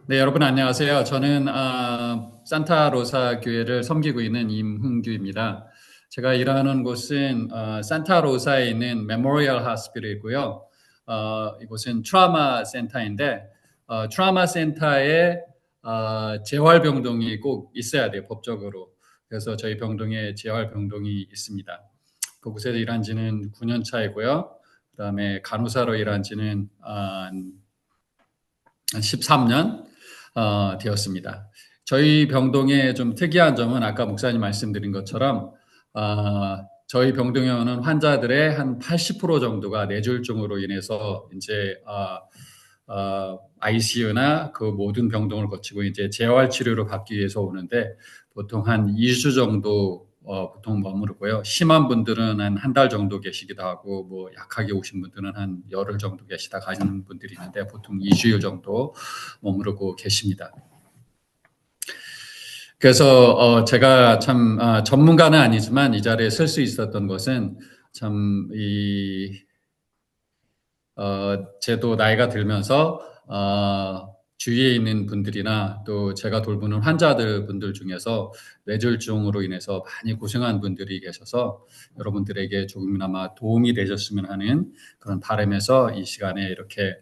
네, 여러분 안녕하세요. 저는 산타로사 교회를 섬기고 있는 임흥규입니다. 제가 일하는 곳은 산타로사에 있는 메모리얼 하스피ટલ이고요. 이곳은 트라우마 센터인데 트라우마 센터에 재활병동이 꼭 있어야 돼요, 법적으로. 그래서 저희 병동에 재활병동이 있습니다. 그곳에서 일한 지는 9년 차이고요. 그다음에 간호사로 일한 지는 한 13년 되었습니다. 저희 병동의 좀 특이한 점은 아까 목사님 말씀드린 것처럼 저희 병동에 오는 환자들의 한 80% 정도가 뇌졸중으로 인해서 이제 ICU나 그 모든 병동을 거치고 이제 재활 치료를 받기 위해서 오는데 보통 한 2주 정도 보통 머무르고요. 심한 분들은 한 한 달 정도 계시기도 하고 뭐 약하게 오신 분들은 한 열흘 정도 계시다 가시는 분들이 있는데 보통 2주일 정도 머무르고 계십니다. 그래서 제가 참 전문가는 아니지만 이 자리에 설 수 있었던 것은 참 제도 나이가 들면서 주위에 있는 분들이나 또 제가 돌보는 환자들 분들 중에서 뇌졸중으로 인해서 많이 고생한 분들이 계셔서 여러분들에게 조금이나마 도움이 되셨으면 하는 그런 바람에서 이 시간에 이렇게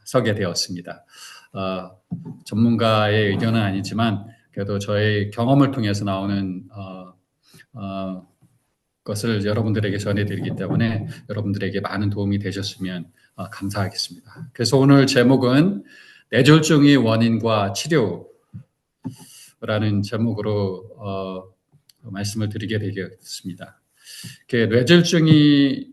서게 되었습니다. 전문가의 의견은 아니지만 그래도 저의 경험을 통해서 나오는 것을 여러분들에게 전해드리기 때문에 여러분들에게 많은 도움이 되셨으면 감사하겠습니다. 그래서 오늘 제목은 뇌졸중의 원인과 치료라는 제목으로 말씀을 드리게 되겠습니다. 뇌졸중이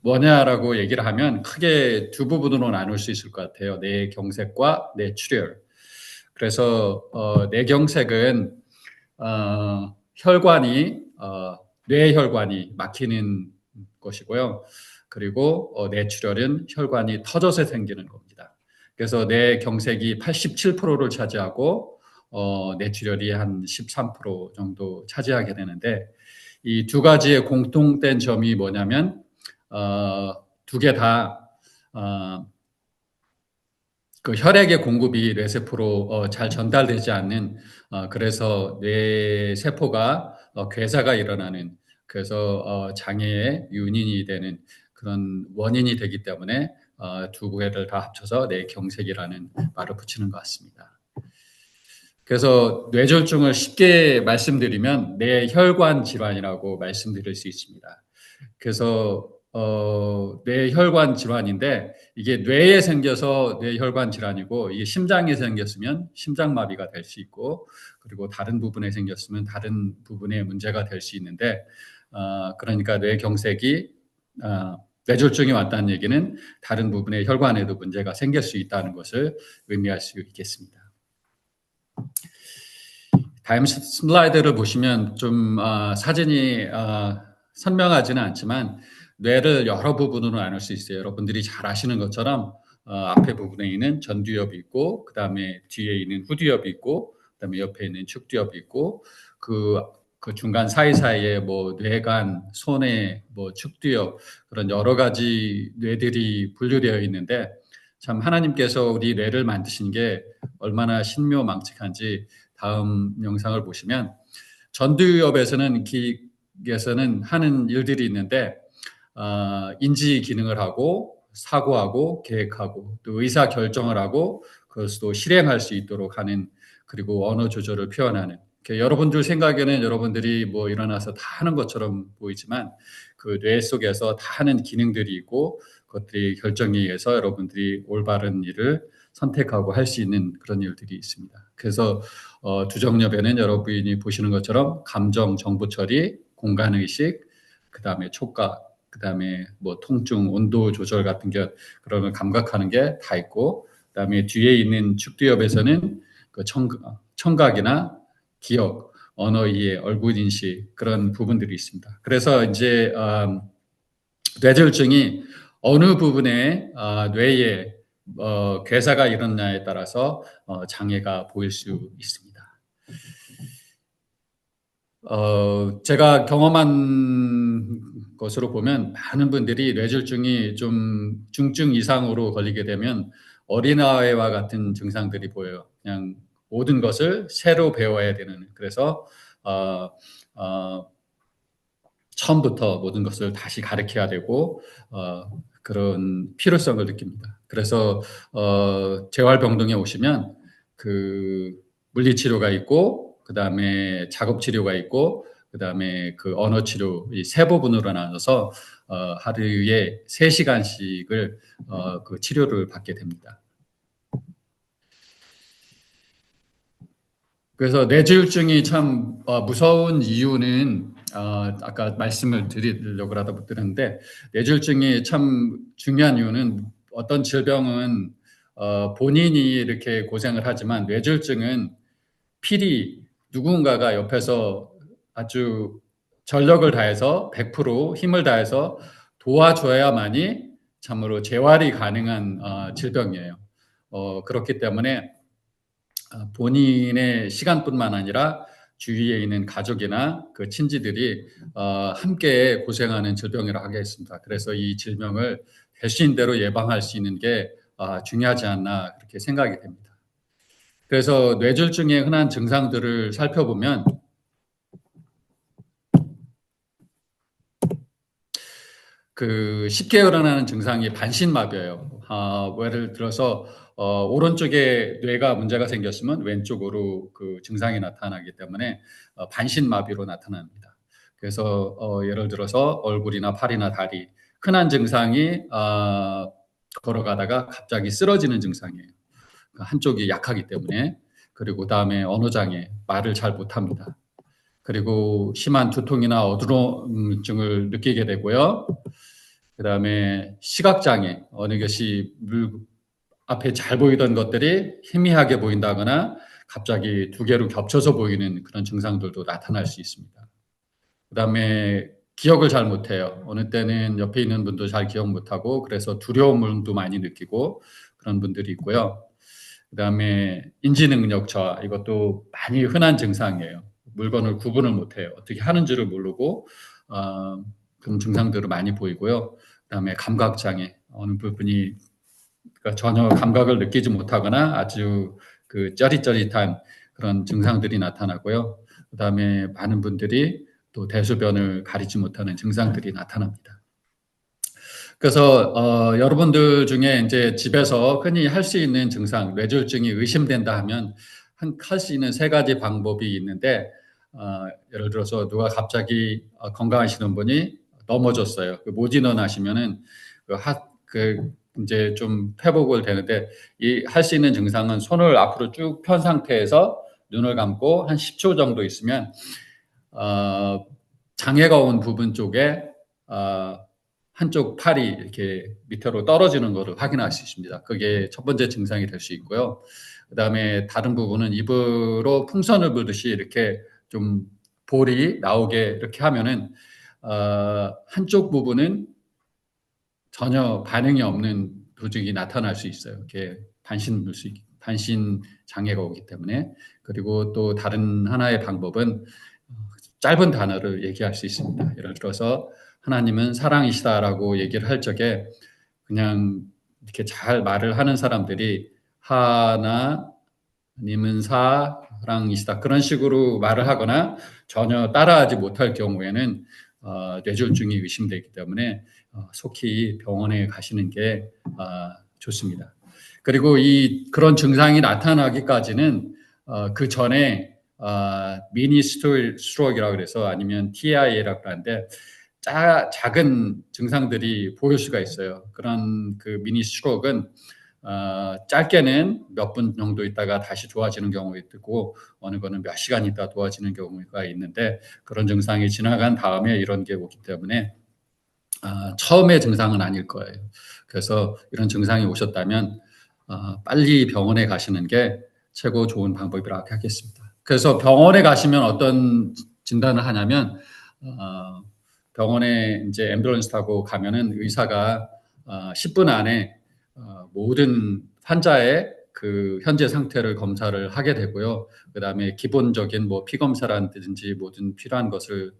뭐냐라고 얘기를 하면 크게 두 부분으로 나눌 수 있을 것 같아요. 뇌경색과 뇌출혈. 그래서 뇌경색은 혈관이 뇌혈관이 막히는 것이고요. 그리고 뇌출혈은 혈관이 터져서 생기는 겁니다. 그래서 뇌경색이 87%를 차지하고 뇌출혈이 한 13% 정도 차지하게 되는데 이 두 가지의 공통된 점이 뭐냐면 두 개 다 그 혈액의 공급이 뇌세포로 잘 전달되지 않는 그래서 뇌세포가 괴사가 일어나는 그래서 장애의 요인이 되는 그런 원인이 되기 때문에 두 개를 다 합쳐서 뇌경색이라는 말을 붙이는 것 같습니다. 그래서 뇌졸중을 쉽게 말씀드리면 뇌혈관 질환이라고 말씀드릴 수 있습니다. 그래서 뇌혈관 질환인데 이게 뇌에 생겨서 뇌혈관 질환이고 이게 심장에 생겼으면 심장마비가 될 수 있고 그리고 다른 부분에 생겼으면 다른 부분에 문제가 될 수 있는데 그러니까 뇌경색이 뇌졸중이 왔다는 얘기는 다른 부분의 혈관에도 문제가 생길 수 있다는 것을 의미할 수 있겠습니다. 다음 슬라이드를 보시면 좀 사진이 선명하지는 않지만 뇌를 여러 부분으로 나눌 수 있어요. 여러분들이 잘 아시는 것처럼 앞에 부분에 있는 전두엽이 있고 그 다음에 뒤에 있는 후두엽이 있고 그 다음에 옆에 있는 측두엽이 있고 그 중간 사이사이에 뭐 뇌간, 손해, 뭐 측두엽 그런 여러 가지 뇌들이 분류되어 있는데 참 하나님께서 우리 뇌를 만드신 게 얼마나 신묘망측한지 다음 영상을 보시면 전두엽에서는 기에서는 하는 일들이 있는데 인지 기능을 하고 사고하고 계획하고 또 의사 결정을 하고 그것을 또 실행할 수 있도록 하는 그리고 언어 조절을 표현하는 여러분들 생각에는 여러분들이 뭐 일어나서 다 하는 것처럼 보이지만 그 뇌 속에서 다 하는 기능들이 있고 그것들이 결정에 의해서 여러분들이 올바른 일을 선택하고 할 수 있는 그런 일들이 있습니다. 그래서 두정엽에는 여러분이 보시는 것처럼 감정, 정보 처리, 공간 의식, 그 다음에 촉각, 그 다음에 뭐 통증, 온도 조절 같은 게 그런 걸 감각하는 게 다 있고, 그 다음에 뒤에 있는 축두엽에서는 그 청각이나 기억, 언어 이해, 얼굴 인식 그런 부분들이 있습니다. 그래서 이제 뇌졸중이 어느 부분에 뇌에 괴사가 일어나냐에 따라서 장애가 보일 수 있습니다. 제가 경험한 것으로 보면 많은 분들이 뇌졸중이 좀 중증 이상으로 걸리게 되면 어린아이와 같은 증상들이 보여요. 그냥 모든 것을 새로 배워야 되는. 그래서 어, 어, 처음부터 모든 것을 다시 가르쳐야 되고 그런 필요성을 느낍니다. 그래서 재활병동에 오시면 그 물리치료가 있고 그 다음에 작업치료가 있고 그 다음에 그 언어치료 이 세 부분으로 나눠서 하루에 3시간씩을 그 치료를 받게 됩니다. 그래서 뇌졸중이 참 무서운 이유는 아까 말씀을 드리려고 하다 드렸는데 뇌졸중이 참 중요한 이유는 어떤 질병은 본인이 이렇게 고생을 하지만 뇌졸중은 필히 누군가가 옆에서 아주 전력을 다해서 100% 힘을 다해서 도와줘야만이 참으로 재활이 가능한 질병이에요. 그렇기 때문에 본인의 시간뿐만 아니라 주위에 있는 가족이나 그 친지들이 함께 고생하는 질병이라고 하겠습니다. 그래서 이 질병을 될수 있는 대로 예방할 수 있는 게 중요하지 않나 그렇게 생각이 됩니다. 그래서 뇌졸중의 흔한 증상들을 살펴보면 그 쉽게 일어나는 증상이 반신마비예요. 예를 들어서 오른쪽에 뇌가 문제가 생겼으면 왼쪽으로 그 증상이 나타나기 때문에 반신마비로 나타납니다. 그래서 예를 들어서 얼굴이나 팔이나 다리 흔한 증상이 걸어가다가 갑자기 쓰러지는 증상이에요. 한쪽이 약하기 때문에. 그리고 그다음에 언어장애, 말을 잘 못합니다. 그리고 심한 두통이나 어지러움증을 느끼게 되고요. 그다음에 시각장애, 어느 것이 앞에 잘 보이던 것들이 희미하게 보인다거나 갑자기 두 개로 겹쳐서 보이는 그런 증상들도 나타날 수 있습니다. 그다음에 기억을 잘 못해요. 어느 때는 옆에 있는 분도 잘 기억 못하고 그래서 두려움도 많이 느끼고 그런 분들이 있고요. 그다음에 인지능력 저하, 이것도 많이 흔한 증상이에요. 물건을 구분을 못해요. 어떻게 하는지를 모르고 그런 증상들을 많이 보이고요. 그다음에 감각장애, 어느 부분이 그러니까 전혀 감각을 느끼지 못하거나 아주 그 짜릿짜릿한 그런 증상들이 나타나고요. 그다음에 많은 분들이 또 대소변을 가리지 못하는 증상들이 나타납니다. 그래서 여러분들 중에 이제 집에서 흔히 할 수 있는 증상, 뇌졸중이 의심된다 하면 할 수 있는 3가지 방법이 있는데 예를 들어서 누가 갑자기 건강하시는 분이 넘어졌어요. 그 모진원 하시면은 그 이제 좀 회복을 되는데 이 할 수 있는 증상은 손을 앞으로 쭉 편 상태에서 눈을 감고 한 10초 정도 있으면 장애가 온 부분 쪽에 한쪽 팔이 이렇게 밑으로 떨어지는 것을 확인할 수 있습니다. 그게 첫 번째 증상이 될 수 있고요. 그다음에 다른 부분은 입으로 풍선을 불듯이 이렇게 좀 볼이 나오게 이렇게 하면은 한쪽 부분은 전혀 반응이 없는 조직이 나타날 수 있어요. 이렇게 반신 장애가 오기 때문에. 그리고 또 다른 하나의 방법은 짧은 단어를 얘기할 수 있습니다. 예를 들어서 하나님은 사랑이시다라고 얘기를 할 적에 그냥 이렇게 잘 말을 하는 사람들이 하나님은 사랑이시다 그런 식으로 말을 하거나 전혀 따라하지 못할 경우에는 뇌졸중이 의심되기 때문에 속히 병원에 가시는 게 좋습니다. 그리고 그런 증상이 나타나기까지는 그 전에 미니 스트로크라고 그래서 아니면 TIA라고 하는데 작은 증상들이 보일 수가 있어요. 그런 그 미니 스트로크는 짧게는 몇 분 정도 있다가 다시 좋아지는 경우가 있고 어느 거는 몇 시간 있다 좋아지는 경우가 있는데 그런 증상이 지나간 다음에 이런 게 오기 때문에 처음의 증상은 아닐 거예요. 그래서 이런 증상이 오셨다면 빨리 병원에 가시는 게 최고 좋은 방법이라고 하겠습니다. 그래서 병원에 가시면 어떤 진단을 하냐면 병원에 이제 앰뷸런스 타고 가면은 의사가 10분 안에 모든 환자의 그 현재 상태를 검사를 하게 되고요. 그다음에 기본적인 뭐 피 검사라든지 모든 필요한 것을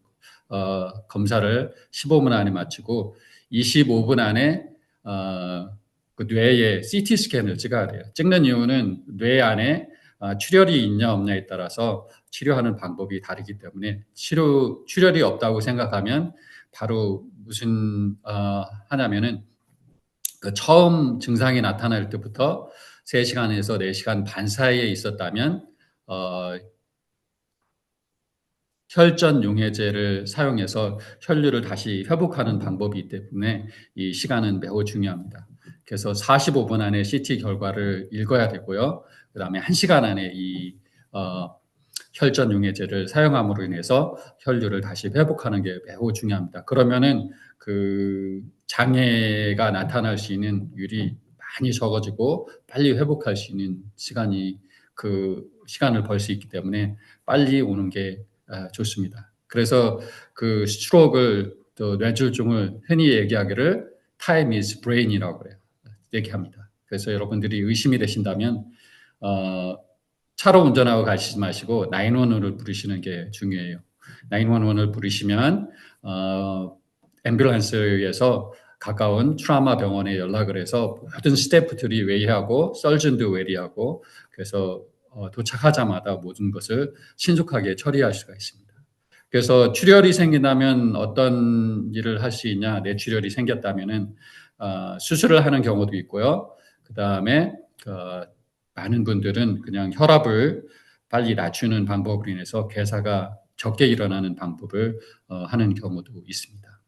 검사를 15분 안에 마치고 25분 안에 그 뇌에 CT 스캔을 찍어야 돼요. 찍는 이유는 뇌 안에 출혈이 있냐 없냐에 따라서 치료하는 방법이 다르기 때문에 출혈이 없다고 생각하면 바로 무슨 하냐면은 그 처음 증상이 나타날 때부터 3시간에서 4시간 반 사이에 있었다면 혈전 용해제를 사용해서 혈류를 다시 회복하는 방법이기 때문에 이 시간은 매우 중요합니다. 그래서 45분 안에 CT 결과를 읽어야 되고요. 그다음에 1시간 안에 이 혈전 용해제를 사용함으로 인해서 혈류를 다시 회복하는 게 매우 중요합니다. 그러면은 그 장애가 나타날 수 있는 율이 많이 적어지고 빨리 회복할 수 있는 시간을 벌 수 있기 때문에 빨리 오는 게 좋습니다. 그래서 그 스트로크를 또 뇌졸중을 흔히 얘기하기를 time is brain이라고 그래요. 얘기합니다. 그래서 여러분들이 의심이 되신다면 차로 운전하고 가시지 마시고 911을 부르시는 게 중요해요. 911을 부르시면 앰뷸런스에서 가까운 트라우마 병원에 연락을 해서 모든 스태프들이 웨이하고 서전도 웨이하고 그래서 도착하자마자 모든 것을 신속하게 처리할 수가 있습니다. 그래서 출혈이 생긴다면 어떤 일을 할 수 있냐? 뇌출혈이 생겼다면은 수술을 하는 경우도 있고요. 그 다음에 많은 분들은 그냥 혈압을 빨리 낮추는 방법으로 인해서 괴사가 적게 일어나는 방법을 하는 경우도 있습니다.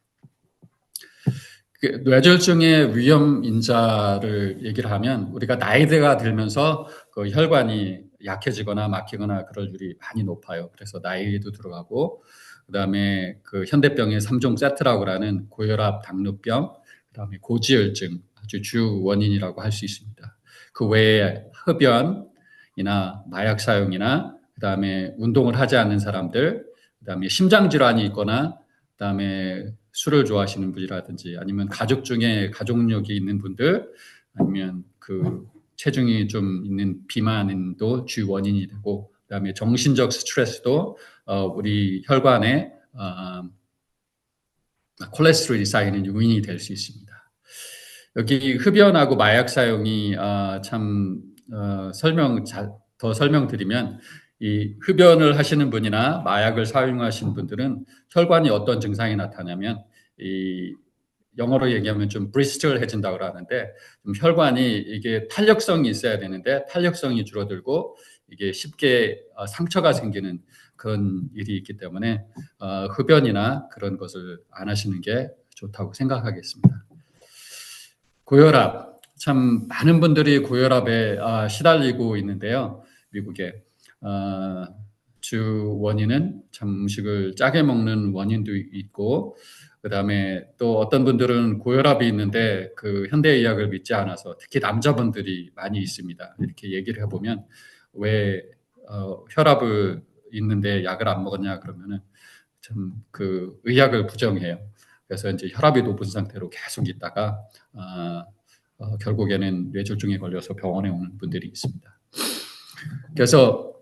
뇌졸중의 위험 인자를 얘기를 하면 우리가 나이대가 들면서 그 혈관이 약해지거나 막히거나 그럴 일이 많이 높아요. 그래서 나이도 들어가고 그다음에 그 현대병의 3종 세트라고 하는 고혈압, 당뇨병, 그다음에 고지혈증 아주 주 원인이라고 할 수 있습니다. 그 외에 흡연이나 마약 사용이나 그다음에 운동을 하지 않는 사람들, 그다음에 심장 질환이 있거나 그다음에 술을 좋아하시는 분이라든지 아니면 가족 중에 가족력이 있는 분들 아니면 그 체중이 좀 있는 비만도 주 원인이 되고 그다음에 정신적 스트레스도 우리 혈관에 콜레스테롤이 쌓이는 요인이 될 수 있습니다. 여기 흡연하고 마약 사용이 더 설명드리면 이 흡연을 하시는 분이나 마약을 사용하시는 분들은 혈관이 어떤 증상이 나타나면 이 영어로 얘기하면 좀 브리스틀해진다고 하는데 좀 혈관이 이게 탄력성이 있어야 되는데 탄력성이 줄어들고 이게 쉽게 상처가 생기는 그런 일이 있기 때문에 흡연이나 그런 것을 안 하시는 게 좋다고 생각하겠습니다. 고혈압, 참 많은 분들이 고혈압에 시달리고 있는데요. 미국에 주 원인은 참 음식을 짜게 먹는 원인도 있고 그다음에 또 어떤 분들은 고혈압이 있는데 그 현대의학을 믿지 않아서 특히 남자분들이 많이 있습니다. 이렇게 얘기를 해보면 왜 혈압을 있는데 약을 안 먹었냐 그러면은 참 그 의학을 부정해요. 그래서 이제 혈압이 높은 상태로 계속 있다가 결국에는 뇌졸중에 걸려서 병원에 오는 분들이 있습니다. 그래서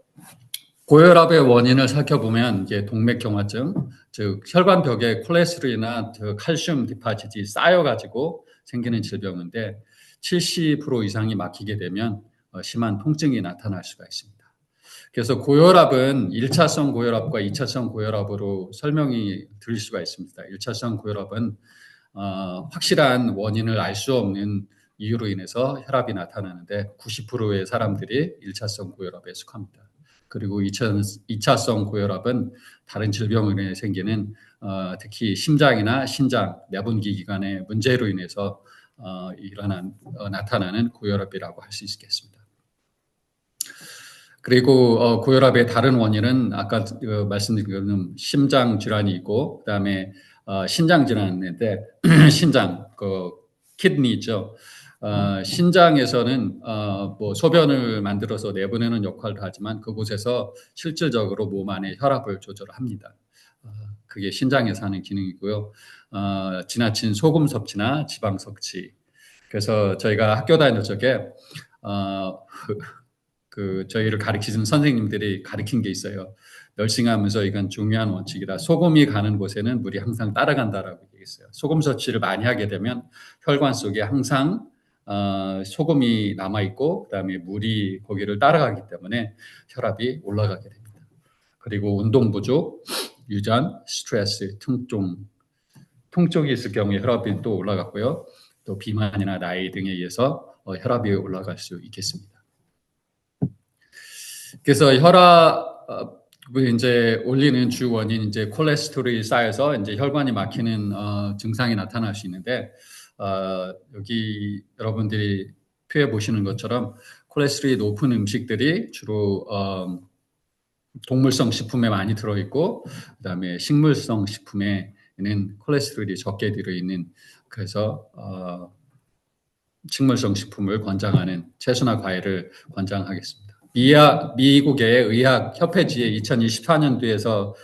고혈압의 원인을 살펴보면 이게 동맥경화증, 즉 혈관벽에 콜레스테롤이나 칼슘 디파짓이 쌓여가지고 생기는 질병인데 70% 이상이 막히게 되면 심한 통증이 나타날 수가 있습니다. 그래서 고혈압은 1차성 고혈압과 2차성 고혈압으로 설명이 드릴 수가 있습니다. 1차성 고혈압은 확실한 원인을 알 수 없는 이유로 인해서 혈압이 나타나는데 90%의 사람들이 1차성 고혈압에 속합니다. 그리고 2차성 고혈압은 다른 질병으로 인해 생기는 특히 심장이나 신장, 내분기 기관의 문제로 인해서 나타나는 고혈압이라고 할 수 있겠습니다. 그리고 고혈압의 다른 원인은 아까 말씀드린 것처럼 심장 질환이 있고 그다음에 신장 질환인데 신장 키드니죠. 신장에서는 뭐 소변을 만들어서 내보내는 역할도 하지만 그곳에서 실질적으로 몸 안에 혈압을 조절합니다. 그게 신장에서 하는 기능이고요. 지나친 소금 섭취나 지방 섭취. 그래서 저희가 학교 다닐 적에 저희를 가르치는 선생님들이 가르친 게 있어요. 널싱하면서 이건 중요한 원칙이다. 소금이 가는 곳에는 물이 항상 따라간다라고 얘기했어요. 소금 섭취를 많이 하게 되면 혈관 속에 항상 소금이 남아 있고 그다음에 물이 거기를 따라가기 때문에 혈압이 올라가게 됩니다. 그리고 운동 부족, 유전, 스트레스, 통증이 있을 경우에 혈압이 또 올라갔고요. 또 비만이나 나이 등에 의해서 혈압이 올라갈 수 있겠습니다. 그래서 혈압을 이제 올리는 주 원인 이제 콜레스테롤이 쌓여서 이제 혈관이 막히는 증상이 나타날 수 있는데 여기 여러분들이 표에 보시는 것처럼 콜레스테롤이 높은 음식들이 주로 동물성 식품에 많이 들어있고 그다음에 식물성 식품에는 콜레스테롤이 적게 들어있는 그래서 식물성 식품을 권장하는 채소나 과일을 권장하겠습니다. 미국의 의학협회지에 2024년도에서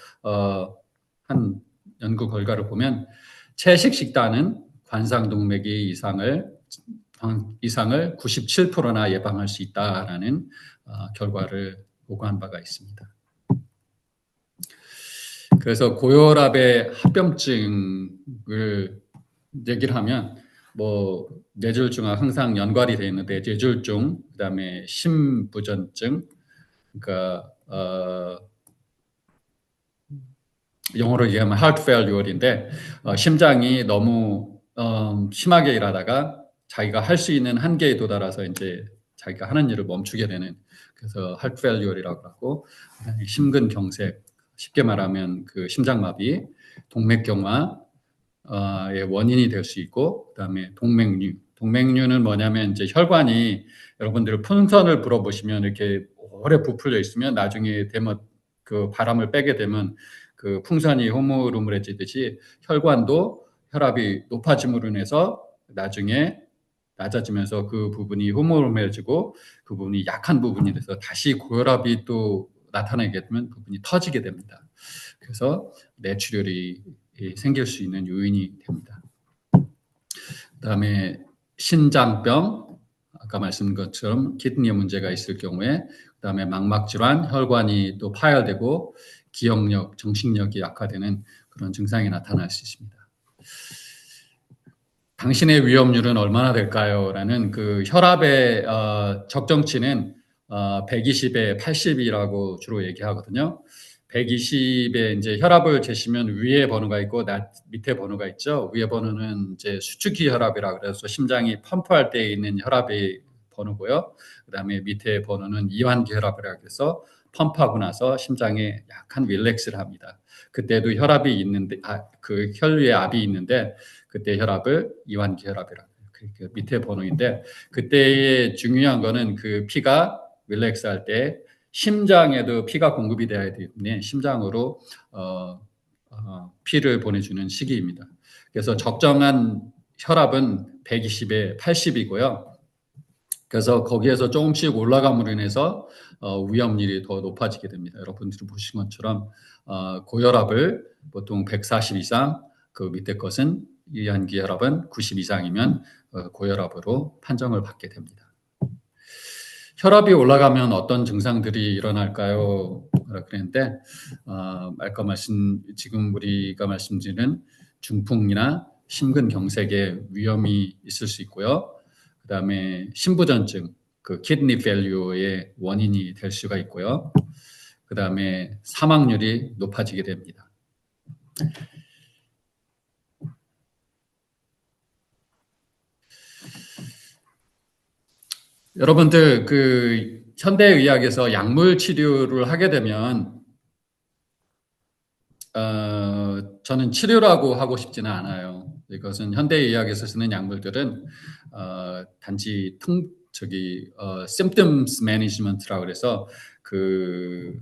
한 연구 결과를 보면 채식 식단은 관상동맥의 이상을 97%나 예방할 수 있다라는 결과를 보고한 바가 있습니다. 그래서 고혈압의 합병증을 얘기를 하면 뭐 뇌졸중하고 항상 연관이 되어 있는데 뇌졸중, 그다음에 심부전증, 그러니까 영어로 얘기하면 heart failure인데 심장이 너무 심하게 일하다가 자기가 할 수 있는 한계에 도달해서 이제 자기가 하는 일을 멈추게 되는 그래서 heart failure이라고 하고 심근경색 쉽게 말하면 그 심장마비, 동맥경화의 원인이 될 수 있고 그다음에 동맥류는 뭐냐면 이제 혈관이 여러분들 풍선을 불어보시면 이렇게 오래 부풀려 있으면 나중에 되면 그 바람을 빼게 되면 그 풍선이 흐물흐물해지듯이 혈관도 혈압이 높아짐으로 인해서 나중에 낮아지면서 그 부분이 흐물흐물해지고 그 부분이 약한 부분이 돼서 다시 고혈압이 또 나타나게 되면 그 부분이 터지게 됩니다. 그래서 뇌출혈이 생길 수 있는 요인이 됩니다. 그다음에 신장병, 아까 말씀드린 것처럼 키드니에 문제가 있을 경우에 그다음에 망막질환, 혈관이 또 파열되고 기억력, 정신력이 약화되는 그런 증상이 나타날 수 있습니다. 당신의 위험률은 얼마나 될까요? 라는 그 혈압의 적정치는 120에 80이라고 주로 얘기하거든요. 120에 이제 혈압을 재시면 위에 번호가 있고 밑에 번호가 있죠. 위에 번호는 이제 수축기 혈압이라 그래서 심장이 펌프할 때 있는 혈압의 번호고요. 그다음에 밑에 번호는 이완기 혈압이라 그래서 펌프하고 나서 심장에 약간 릴렉스를 합니다. 그때도 혈압이 있는데 그 혈류에 압이 있는데 그때 혈압을 이완기 혈압이라고 해요. 그 밑에 번호인데 그때의 중요한 거는 그 피가 릴렉스 할 때 심장에도 피가 공급이 돼야 되기 때문에 심장으로 피를 보내주는 시기입니다. 그래서 적정한 혈압은 120에 80이고요. 그래서 거기에서 조금씩 올라감으로 인해서 위험률이 더 높아지게 됩니다. 여러분들이 보신 것처럼 고혈압을 보통 140 이상, 그 밑에 것은 이완기 혈압은 90 이상이면 고혈압으로 판정을 받게 됩니다. 혈압이 올라가면 어떤 증상들이 일어날까요? 그랬는데 지금 우리가 말씀드리는 중풍이나 심근경색의 위험이 있을 수 있고요. 그다음에 심부전증, 그 키드니 페일리어의 원인이 될 수가 있고요. 그다음에 사망률이 높아지게 됩니다. 여러분들 그 현대의학에서 약물 치료를 하게 되면 저는 치료라고 하고 싶지는 않아요. 이것은 현대의학에서 쓰는 약물들은 단지 symptoms management라고 그래서 그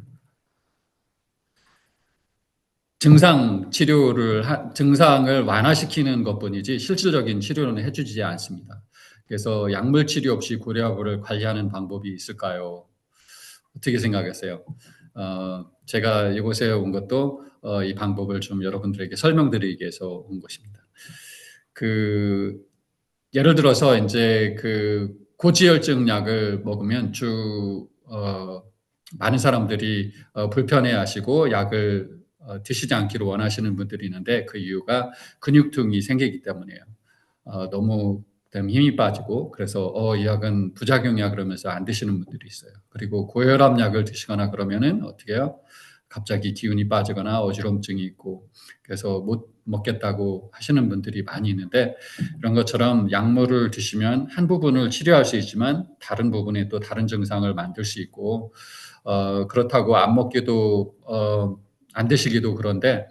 증상을 완화시키는 것뿐이지 실질적인 치료는 해주지 않습니다. 그래서 약물 치료 없이 고혈압을 관리하는 방법이 있을까요? 어떻게 생각하세요? 제가 이곳에 온 것도 이 방법을 좀 여러분들에게 설명드리기 위해서 온 것입니다. 예를 들어서 이제 그 고지혈증 약을 먹으면 많은 사람들이 불편해하시고 약을 드시지 않기를 원하시는 분들이 있는데 그 이유가 근육통이 생기기 때문이에요. 너무 그다음에 힘이 빠지고 그래서 이 약은 부작용이야 그러면서 안 드시는 분들이 있어요. 그리고 고혈압 약을 드시거나 그러면은 어떻게 해요? 갑자기 기운이 빠지거나 어지럼증이 있고 그래서 못 먹겠다고 하시는 분들이 많이 있는데 이런 것처럼 약물을 드시면 한 부분을 치료할 수 있지만 다른 부분에 또 다른 증상을 만들 수 있고 그렇다고 안 먹기도 안 드시기도 그런데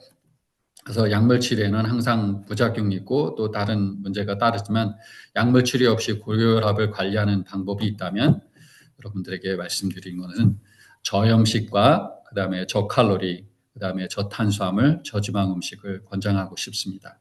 그래서 약물 치료에는 항상 부작용이 있고 또 다른 문제가 따르지만 약물 치료 없이 고혈압을 관리하는 방법이 있다면 여러분들에게 말씀드린 것은 저염식과 그다음에 저칼로리, 그다음에 저탄수화물, 저지방 음식을 권장하고 싶습니다.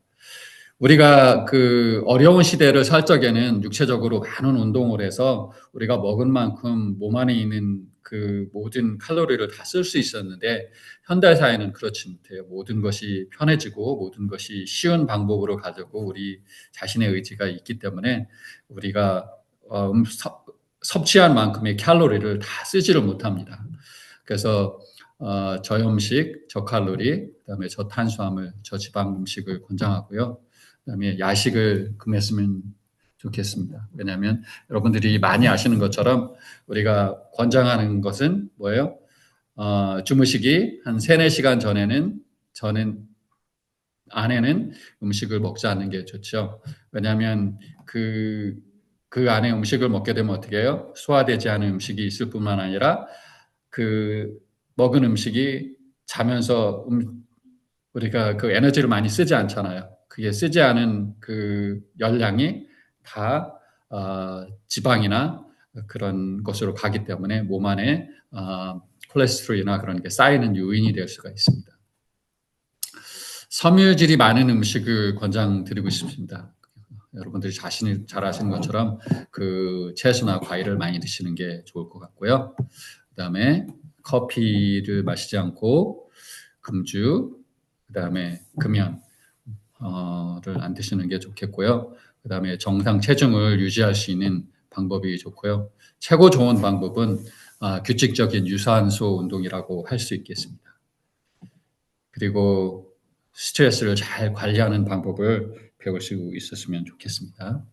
우리가 그 어려운 시대를 살 적에는 육체적으로 많은 운동을 해서 우리가 먹은 만큼 몸 안에 있는 그 모든 칼로리를 다 쓸 수 있었는데 현대 사회는 그렇지 못해요. 모든 것이 편해지고 모든 것이 쉬운 방법으로 가려고 우리 자신의 의지가 있기 때문에 우리가 섭취한 만큼의 칼로리를 다 쓰지를 못합니다. 그래서 저염식, 저칼로리, 그다음에 저탄수화물, 저지방 음식을 권장하고요. 그다음에 야식을 금했으면 좋겠습니다. 왜냐하면 여러분들이 많이 아시는 것처럼 우리가 권장하는 것은 뭐예요? 주무시기 한 3-4시간 전엔 안에는 음식을 먹지 않는 게 좋죠. 왜냐하면 그 안에 음식을 먹게 되면 어떻게 해요? 소화되지 않은 음식이 있을 뿐만 아니라 그 먹은 음식이 자면서 우리가 그 에너지를 많이 쓰지 않잖아요. 그게 쓰지 않은 그 열량이 다 지방이나 그런 것으로 가기 때문에 몸 안에 콜레스테롤이나 그런 게 쌓이는 요인이 될 수가 있습니다. 섬유질이 많은 음식을 권장드리고 싶습니다. 여러분들이 자신이 잘 아시는 것처럼 그 채소나 과일을 많이 드시는 게 좋을 것 같고요. 그다음에 커피를 마시지 않고 금주, 그다음에 금연을 안 드시는 게 좋겠고요. 그다음에 정상 체중을 유지할 수 있는 방법이 좋고요. 최고 좋은 방법은 규칙적인 유산소 운동이라고 할 수 있겠습니다. 그리고 스트레스를 잘 관리하는 방법을 배울 수 있었으면 좋겠습니다.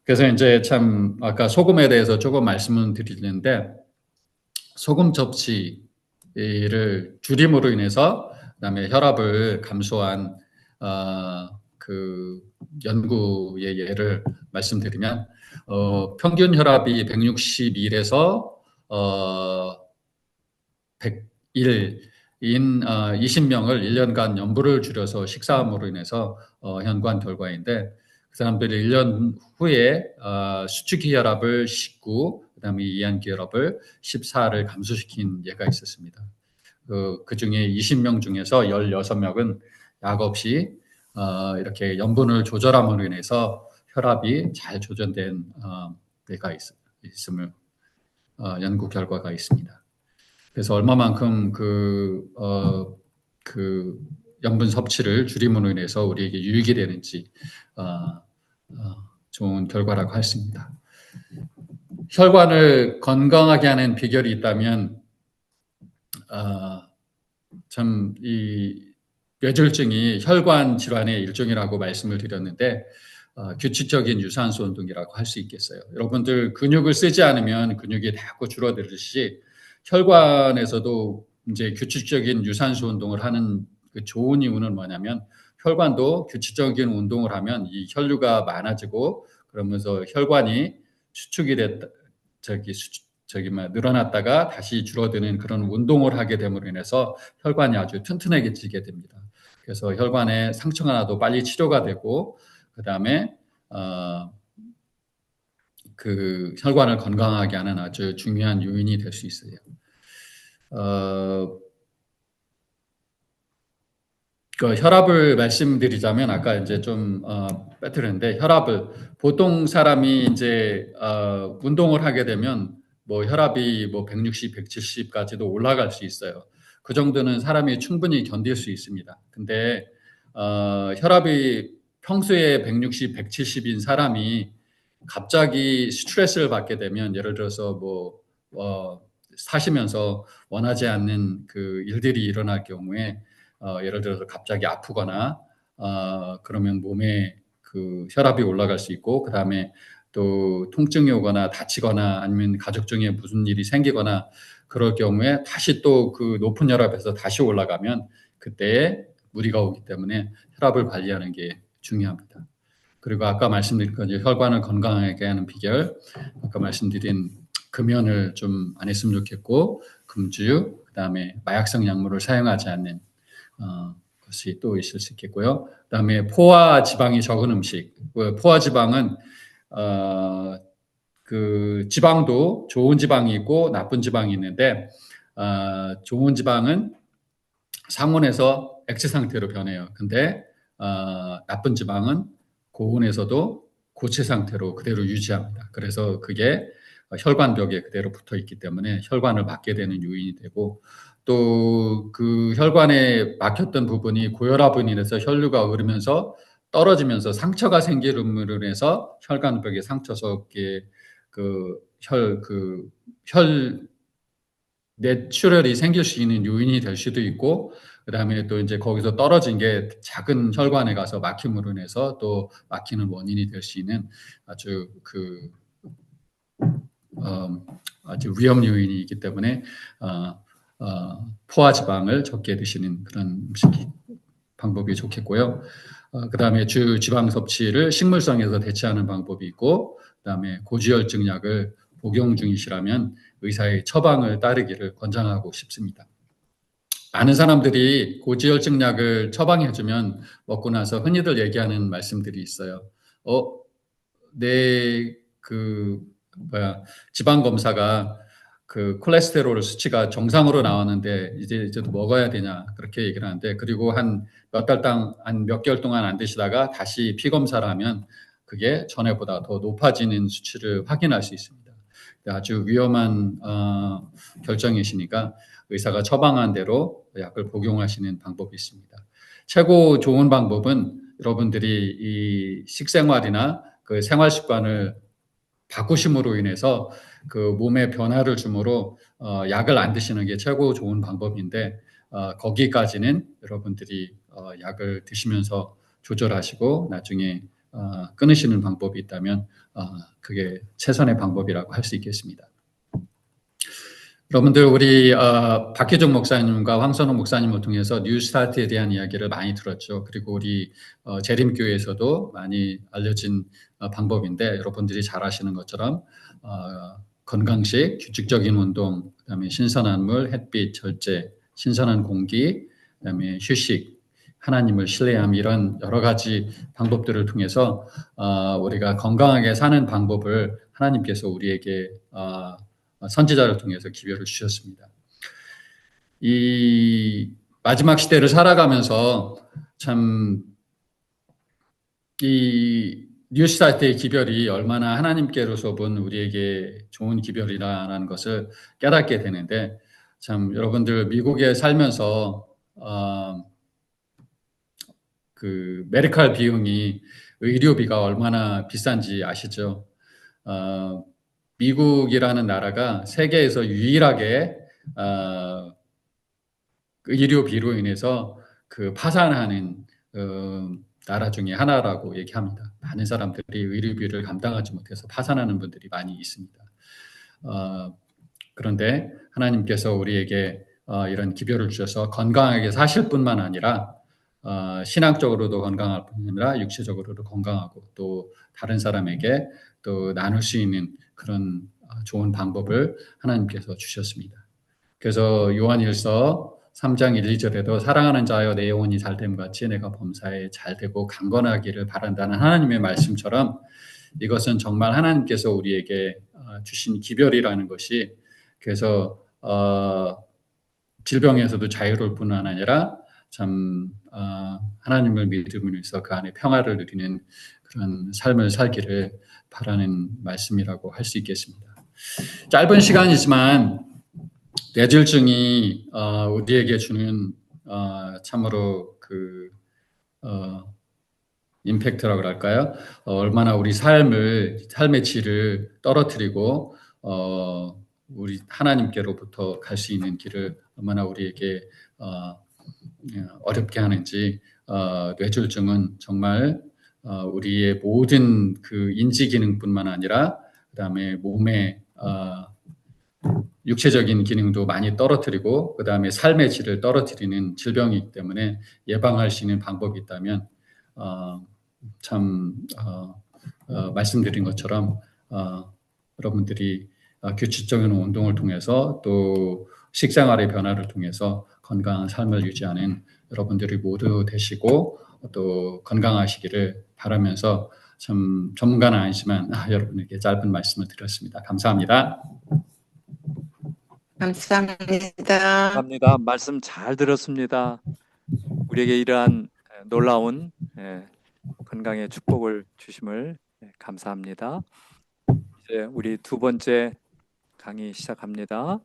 그래서 이제 참 아까 소금에 대해서 조금 말씀을 드리는데 소금 섭취를 줄임으로 인해서 그다음에 혈압을 감소한 그 연구의 예를 말씀드리면 평균 혈압이 161에서 101인 20명을 1년간 염불을 줄여서 식사함으로 인해서 연구한 결과인데 그 사람들이 1년 후에 수축기 혈압을 19, 그다음에 이한기 혈압을 14를 감소시킨 예가 있었습니다. 그 중에 20명 중에서 16명은 약 없이 이렇게 염분을 조절함으로 인해서 혈압이 잘 조절된 예가 있음을 연구 결과가 있습니다. 그래서 얼마만큼 그 염분 섭취를 줄임으로 인해서 우리에게 유익이 되는지 좋은 결과라고 할 수 있습니다. 혈관을 건강하게 하는 비결이 있다면 참 이 뇌졸중이 혈관 질환의 일종이라고 말씀을 드렸는데 규칙적인 유산소 운동이라고 할 수 있겠어요. 여러분들 근육을 쓰지 않으면 근육이 자꾸 줄어들듯이 혈관에서도 이제 규칙적인 유산소 운동을 하는 그 좋은 이유는 뭐냐면 혈관도 규칙적인 운동을 하면 이 혈류가 많아지고 그러면서 혈관이 수축이 됐다 늘어났다가 다시 줄어드는 그런 운동을 하게 됨으로 인해서 혈관이 아주 튼튼해지게 됩니다. 그래서 혈관에 상처가 나도 빨리 치료가 되고 그다음에 그 혈관을 건강하게 하는 아주 중요한 요인이 될 수 있어요. 그 혈압을 말씀드리자면 아까 이제 좀 빼뜨렸는데 혈압을 보통 사람이 이제 운동을 하게 되면 뭐 혈압이 뭐 160, 170까지도 올라갈 수 있어요. 그 정도는 사람이 충분히 견딜 수 있습니다. 근데 혈압이 평소에 160, 170인 사람이 갑자기 스트레스를 받게 되면 예를 들어서 뭐 사시면서 원하지 않는 그 일들이 일어날 경우에 예를 들어서 갑자기 아프거나 그러면 몸에 그 혈압이 올라갈 수 있고, 그다음에 또 통증이 오거나 다치거나 아니면 가족 중에 무슨 일이 생기거나 그럴 경우에 다시 또 그 높은 혈압에서 다시 올라가면 그때에 무리가 오기 때문에 혈압을 관리하는 게 중요합니다. 그리고 아까 말씀드린 혈관을 건강하게 하는 비결, 아까 말씀드린 금연을 좀 안 했으면 좋겠고, 금주, 그다음에 마약성 약물을 사용하지 않는 것이 또 있을 수 있겠고요. 그다음에 포화 지방이 적은 음식. 포화 지방은 그 지방도 좋은 지방이 있고 나쁜 지방이 있는데, 좋은 지방은 상온에서 액체 상태로 변해요. 근데 나쁜 지방은 고온에서도 고체 상태로 그대로 유지합니다. 그래서 그게 혈관벽에 그대로 붙어 있기 때문에 혈관을 막게 되는 요인이 되고, 또 그 혈관에 막혔던 부분이 고혈압으로 인해서 혈류가 흐르면서 떨어지면서 상처가 생기름으로 인해서 혈관벽에 상처서 혈 뇌출혈이 생길 수 있는 요인이 될 수도 있고, 그다음에 또 이제 거기서 떨어진 게 작은 혈관에 가서 막힘으로 인해서 또 막히는 원인이 될 수 있는 아주 아주 위험 요인이기 때문에 포화 지방을 적게 드시는 그런 음식 방법이 좋겠고요. 그다음에 주 지방 섭취를 식물성에서 대체하는 방법이 있고, 그다음에 고지혈증 약을 복용 중이시라면 의사의 처방을 따르기를 권장하고 싶습니다. 많은 사람들이 고지혈증 약을 처방해주면 먹고 나서 흔히들 얘기하는 말씀들이 있어요. 내 지방 검사가 그 콜레스테롤 수치가 정상으로 나왔는데 이제도 먹어야 되냐, 그렇게 얘기를 하는데, 그리고 한 몇 개월 동안 안 드시다가 다시 피 검사를 하면 그게 전에보다 더 높아지는 수치를 확인할 수 있습니다. 아주 위험한 결정이시니까 의사가 처방한 대로 약을 복용하시는 방법이 있습니다. 최고 좋은 방법은 여러분들이 이 식생활이나 그 생활 습관을 바꾸심으로 인해서 그 몸에 변화를 주므로 약을 안 드시는 게 최고 좋은 방법인데, 거기까지는 여러분들이 약을 드시면서 조절하시고 나중에 끊으시는 방법이 있다면 그게 최선의 방법이라고 할 수 있겠습니다. 여러분들, 우리 박혜종 목사님과 황선호 목사님을 통해서 뉴스타트에 대한 이야기를 많이 들었죠. 그리고 우리 재림교회에서도 많이 알려진 방법인데, 여러분들이 잘 아시는 것처럼 건강식, 규칙적인 운동, 그다음에 신선한 물, 햇빛, 절제, 신선한 공기, 그다음에 휴식, 하나님을 신뢰함, 이런 여러 가지 방법들을 통해서 우리가 건강하게 사는 방법을 하나님께서 우리에게 선지자를 통해서 기별을 주셨습니다. 이 마지막 시대를 살아가면서 참 이 뉴스타트의 기별이 얼마나 하나님께로서 본 우리에게 좋은 기별이라는 것을 깨닫게 되는데, 참 여러분들 미국에 살면서 그 메디컬 비용이, 의료비가 얼마나 비싼지 아시죠? 미국이라는 나라가 세계에서 유일하게 의료비로 인해서 그 파산하는 나라 중에 하나라고 얘기합니다. 많은 사람들이 의료비를 감당하지 못해서 파산하는 분들이 많이 있습니다. 그런데 하나님께서 우리에게 이런 기별을 주셔서 건강하게 사실 뿐만 아니라 신앙적으로도 건강할 뿐 아니라 육체적으로도 건강하고 또 다른 사람에게 또 나눌 수 있는 그런 좋은 방법을 하나님께서 주셨습니다. 그래서 요한일서 3장 1, 2절에도 사랑하는 자여 내 영혼이 잘됨 같이 내가 범사에 잘되고 강건하기를 바란다는 하나님의 말씀처럼, 이것은 정말 하나님께서 우리에게 주신 기별이라는 것이, 그래서 질병에서도 자유로울 뿐만 아니라 참 하나님을 믿음으로 해서 그 안에 평화를 누리는 그런 삶을 살기를 바라는 말씀이라고 할 수 있겠습니다. 짧은 시간이지만 뇌졸중이 우리에게 주는 참으로 임팩트라고 할까요? 얼마나 우리 삶의 질을 떨어뜨리고 우리 하나님께로부터 갈 수 있는 길을 얼마나 우리에게 어렵게 하는지, 뇌졸중은 정말 우리의 모든 그 인지 기능뿐만 아니라 그다음에 몸의 육체적인 기능도 많이 떨어뜨리고 그다음에 삶의 질을 떨어뜨리는 질병이기 때문에 예방할 수 있는 방법이 있다면 참 말씀드린 것처럼 여러분들이 규칙적인 운동을 통해서 또 식생활의 변화를 통해서 건강한 삶을 유지하는 여러분들이 모두 되시고 또 건강하시기를 바라면서 참 전문가는 아니지만 여러분에게 짧은 말씀을 드렸습니다. 감사합니다. 감사합니다. 감사합니다. 말씀 잘 들었습니다. 우리에게 이러한 놀라운 건강의 축복을 주심을 감사합니다. 이제 우리 두 번째 강의 시작합니다.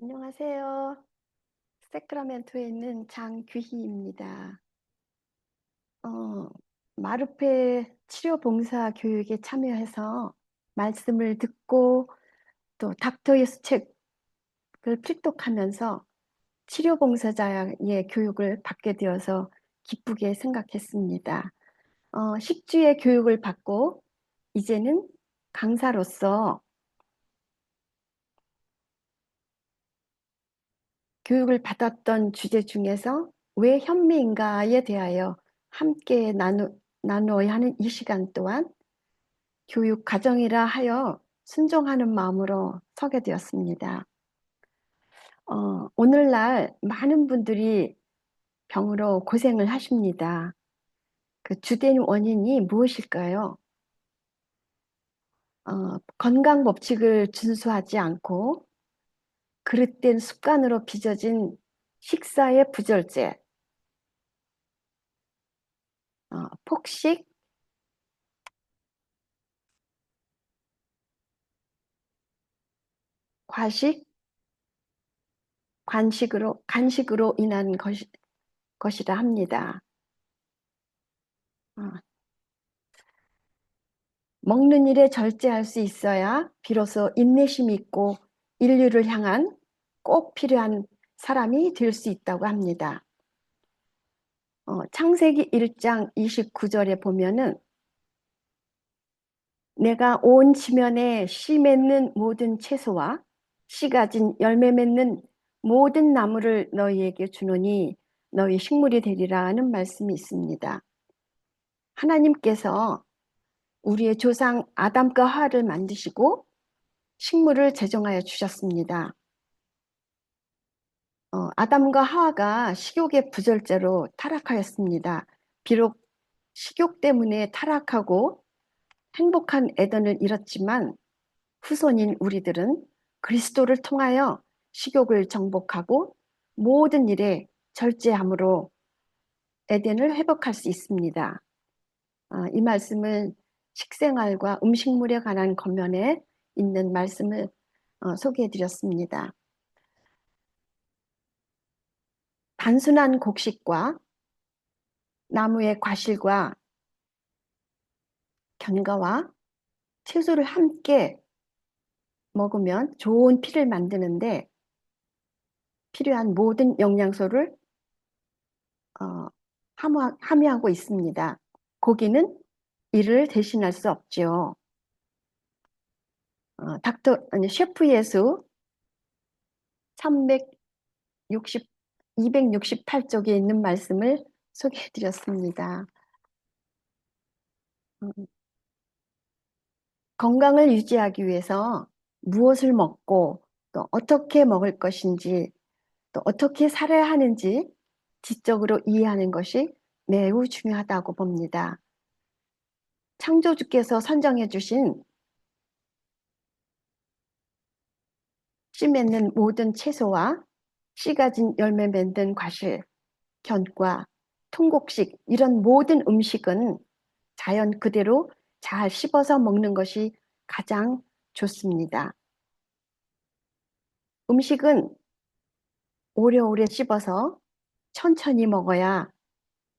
안녕하세요. 세크라멘토에 있는 장규희입니다. 마르페 치료봉사 교육에 참여해서 말씀을 듣고 또 닥터 예수 책을 필독하면서 치료봉사자의 교육을 받게 되어서 기쁘게 생각했습니다. 10주의 교육을 받고 이제는 강사로서 교육을 받았던 주제 중에서 왜 현미인가에 대하여 함께 나누어야 하는 이 시간 동안 교육 과정이라 하여 순종하는 마음으로 서게 되었습니다. 오늘날 많은 분들이 병으로 고생을 하십니다. 그 주된 원인이 무엇일까요? 건강 법칙을 준수하지 않고 그릇된 습관으로 빚어진 식사의 부절제, 폭식, 과식, 간식으로 인한 것이라 합니다. 먹는 일에 절제할 수 있어야 비로소 인내심이 있고 인류를 향한 꼭 필요한 사람이 될 수 있다고 합니다. 창세기 1장 29절에 보면은 내가 온 지면에 씨 맺는 모든 채소와 씨 가진 열매 맺는 모든 나무를 너희에게 주노니 너희 식물이 되리라는 말씀이 있습니다. 하나님께서 우리의 조상 아담과 하와를 만드시고 식물을 제정하여 주셨습니다. 아담과 하와가 식욕의 부절제로 타락하였습니다. 비록 식욕 때문에 타락하고 행복한 에덴을 잃었지만 후손인 우리들은 그리스도를 통하여 식욕을 정복하고 모든 일에 절제함으로 에덴을 회복할 수 있습니다. 이 말씀은 식생활과 음식물에 관한 권면에 있는 말씀을 소개해 드렸습니다. 단순한 곡식과 나무의 과실과 견과와 채소를 함께 먹으면 좋은 피를 만드는데 필요한 모든 영양소를 함유하고 있습니다. 고기는 이를 대신할 수 없죠. 셰프 예수 268쪽에 있는 말씀을 소개해 드렸습니다. 건강을 유지하기 위해서 무엇을 먹고 또 어떻게 먹을 것인지 또 어떻게 살아야 하는지 지적으로 이해하는 것이 매우 중요하다고 봅니다. 창조주께서 선정해 주신 씨 맺는 모든 채소와 씨 가진 열매 맺는 과실, 견과, 통곡식 이런 모든 음식은 자연 그대로 잘 씹어서 먹는 것이 가장 좋습니다. 음식은 오래오래 씹어서 천천히 먹어야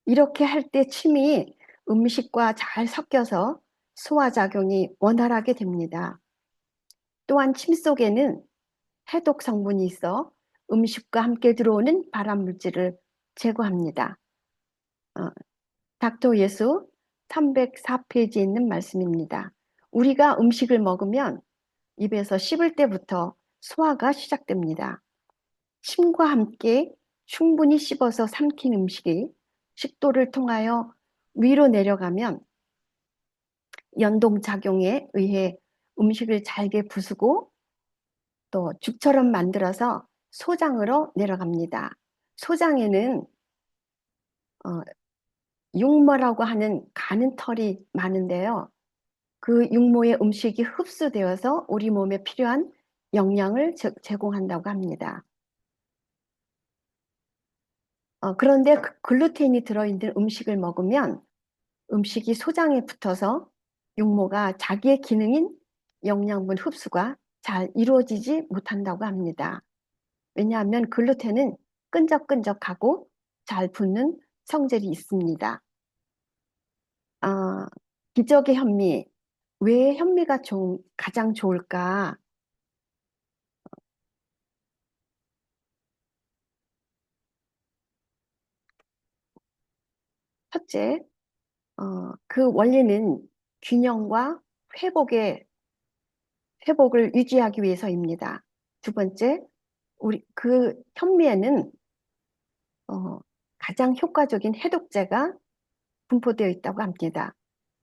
이렇게 할 때 침이 음식과 잘 섞여서 소화작용이 원활하게 됩니다. 또한 침 속에는 해독 성분이 있어 음식과 함께 들어오는 발암 물질을 제거합니다. 닥터 예수 304페이지에 있는 말씀입니다. 우리가 음식을 먹으면 입에서 씹을 때부터 소화가 시작됩니다. 침과 함께 충분히 씹어서 삼킨 음식이 식도를 통하여 위로 내려가면 연동작용에 의해 음식을 잘게 부수고 또 죽처럼 만들어서 소장으로 내려갑니다. 소장에는 육모라고 하는 가는 털이 많은데요. 그 육모의 음식이 흡수되어서 우리 몸에 필요한 영양을 제공한다고 합니다. 그런데 글루텐이 들어있는 음식을 먹으면 음식이 소장에 붙어서 육모가 자기의 기능인 영양분 흡수가 잘 이루어지지 못한다고 합니다. 왜냐하면 글루텐은 끈적끈적하고 잘 붙는 성질이 있습니다. 기적의 현미, 왜 현미가 가장 좋을까? 첫째, 그 원리는 균형과 회복을 유지하기 위해서입니다. 두 번째, 그 현미에는 가장 효과적인 해독제가 분포되어 있다고 합니다.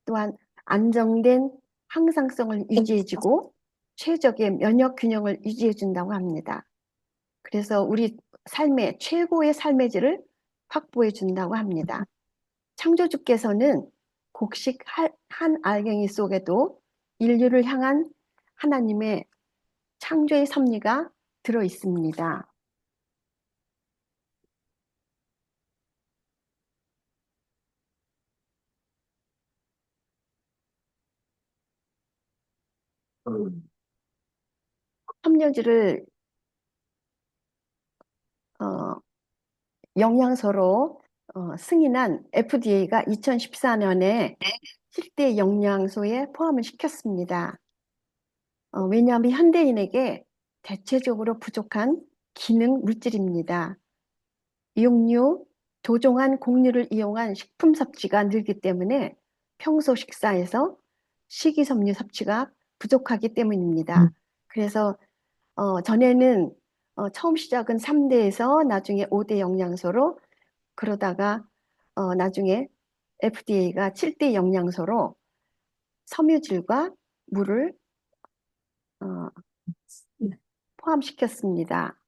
또한 안정된 항상성을 유지해주고 최적의 면역 균형을 유지해 준다고 합니다. 그래서 우리 삶의 최고의 삶의 질을 확보해 준다고 합니다. 창조주께서는 곡식 한 알갱이 속에도 인류를 향한 하나님의 창조의 섭리가 들어 있습니다. 섬유질을 영양소로 승인한 FDA가 2014년에 7대 영양소에 포함을 시켰습니다. 왜냐하면 현대인에게 대체적으로 부족한 기능 물질입니다. 육류, 도종한 곡류를 이용한 식품 섭취가 늘기 때문에 평소 식사에서 식이섬유 섭취가 부족하기 때문입니다. 그래서 전에는 처음 시작은 3대에서 나중에 5대 영양소로 그러다가 나중에 FDA가 7대 영양소로 섬유질과 물을 포함시켰습니다.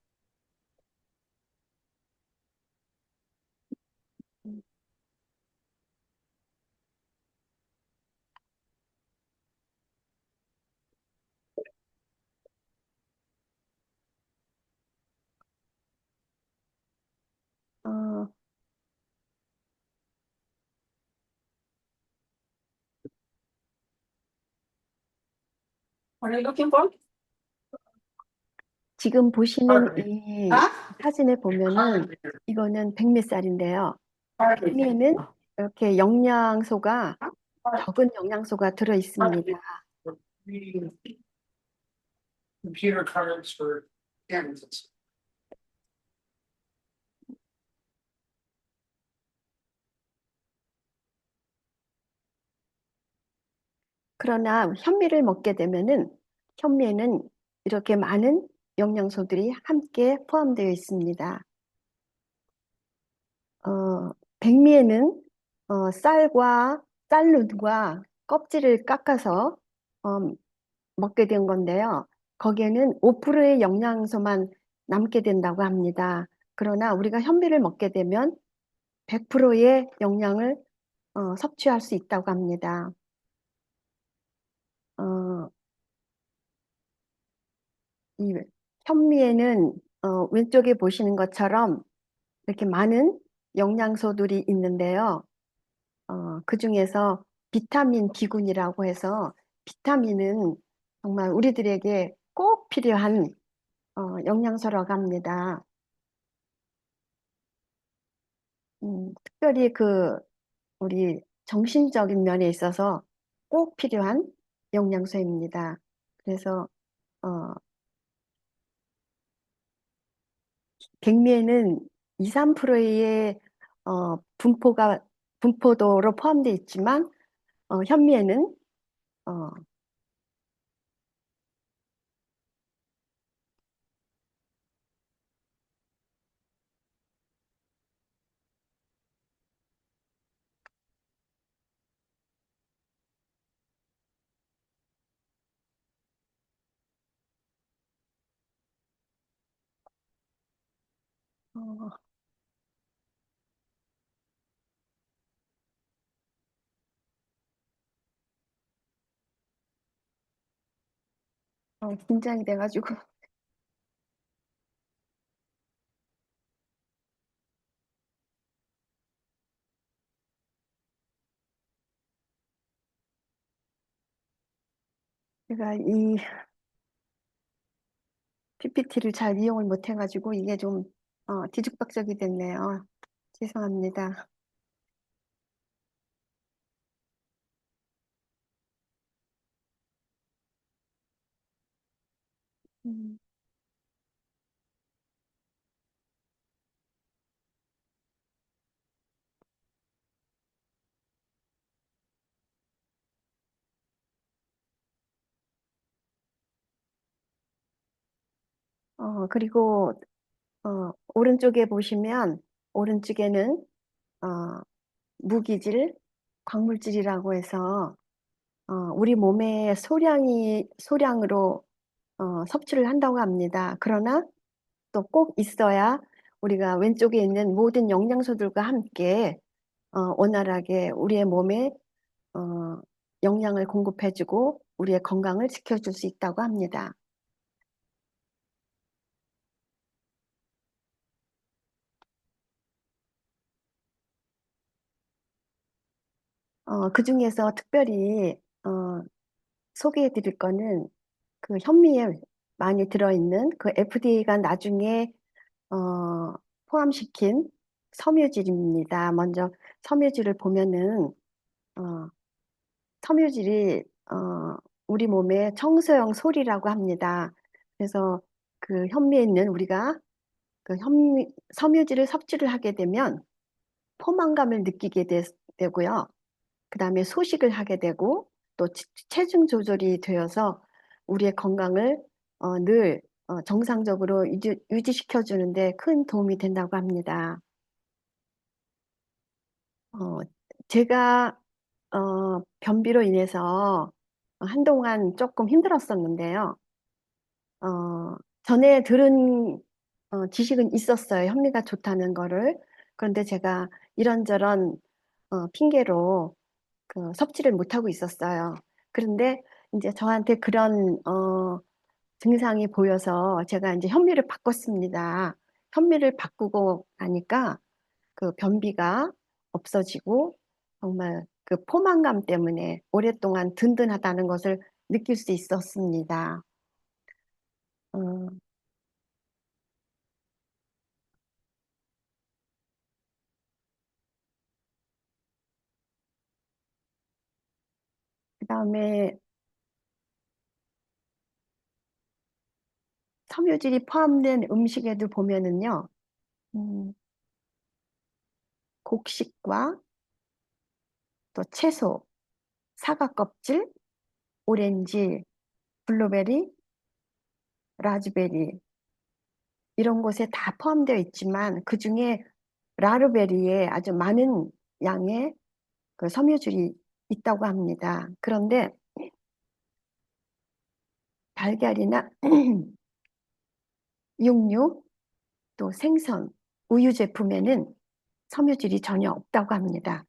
어, What are you looking for? 지금 보시는 이 사진에 보면은 이거는 백미쌀인데요. 백미에는 이렇게 영양소가 적은 영양소가 들어 있습니다. Computer cards for Kansas. 그러나 현미를 먹게 되면은 현미에는 이렇게 많은 영양소들이 함께 포함되어 있습니다. 백미에는 쌀과 쌀눈과 껍질을 깎아서 먹게 된 건데요. 거기에는 5%의 영양소만 남게 된다고 합니다. 그러나 우리가 현미를 먹게 되면 100%의 영양을 섭취할 수 있다고 합니다. 이 현미에는 왼쪽에 보시는 것처럼 이렇게 많은 영양소들이 있는데요. 그 중에서 비타민 B군이라고 해서 비타민은 정말 우리들에게 꼭 필요한 영양소라고 합니다. 특별히 우리 정신적인 면에 있어서 꼭 필요한 영양소입니다. 그래서 백미에는 2, 3%의 분포도로 포함되어 있지만 현미에는 어, 어, 긴장이 돼가지고 제가 이 PPT를 잘 이용을 못해가지고 이게 좀 뒤죽박죽이 됐네요. 죄송합니다. 음, 그리고 오른쪽에 보시면 오른쪽에는 어, 무기질, 광물질이라고 해서 우리 몸의 소량으로 섭취를 한다고 합니다. 그러나 또 꼭 있어야 우리가 왼쪽에 있는 모든 영양소들과 함께 원활하게 우리의 몸에 어, 영양을 공급해주고 우리의 건강을 지켜줄 수 있다고 합니다. 그 중에서 특별히 소개해 드릴 거는 그 현미에 많이 들어있는 그 FDA가 나중에 포함시킨 섬유질입니다. 먼저 섬유질을 보면은 어, 섬유질이 우리 몸의 청소용 솔이라고 합니다. 그래서 그 현미에 있는 우리가 그 섬유질을 섭취를 하게 되면 포만감을 느끼게 되고요. 그 다음에 소식을 하게 되고 또 체중 조절이 되어서 우리의 건강을 늘 정상적으로 유지시켜 주는데 큰 도움이 된다고 합니다. 어, 제가 변비로 인해서 한동안 조금 힘들었었는데요. 전에 들은 지식은 있었어요. 현미가 좋다는 거를. 그런데 제가 이런저런 핑계로 섭취를 못하고 있었어요. 그런데 이제 저한테 그런 증상이 보여서 제가 이제 현미를 바꿨습니다. 현미를 바꾸고 나니까 그 변비가 없어지고 정말 그 포만감 때문에 오랫동안 든든하다는 것을 느낄 수 있었습니다. 어, 그다음에 섬유질이 포함된 음식에도 보면은요, 음, 곡식과 또 채소, 사과 껍질, 오렌지, 블루베리, 라즈베리 이런 곳에 다 포함되어 있지만 그 중에 라르베리에 아주 많은 양의 그 섬유질이 있다고 합니다. 그런데 달걀이나 육류, 또 생선, 우유 제품에는 섬유질이 전혀 없다고 합니다.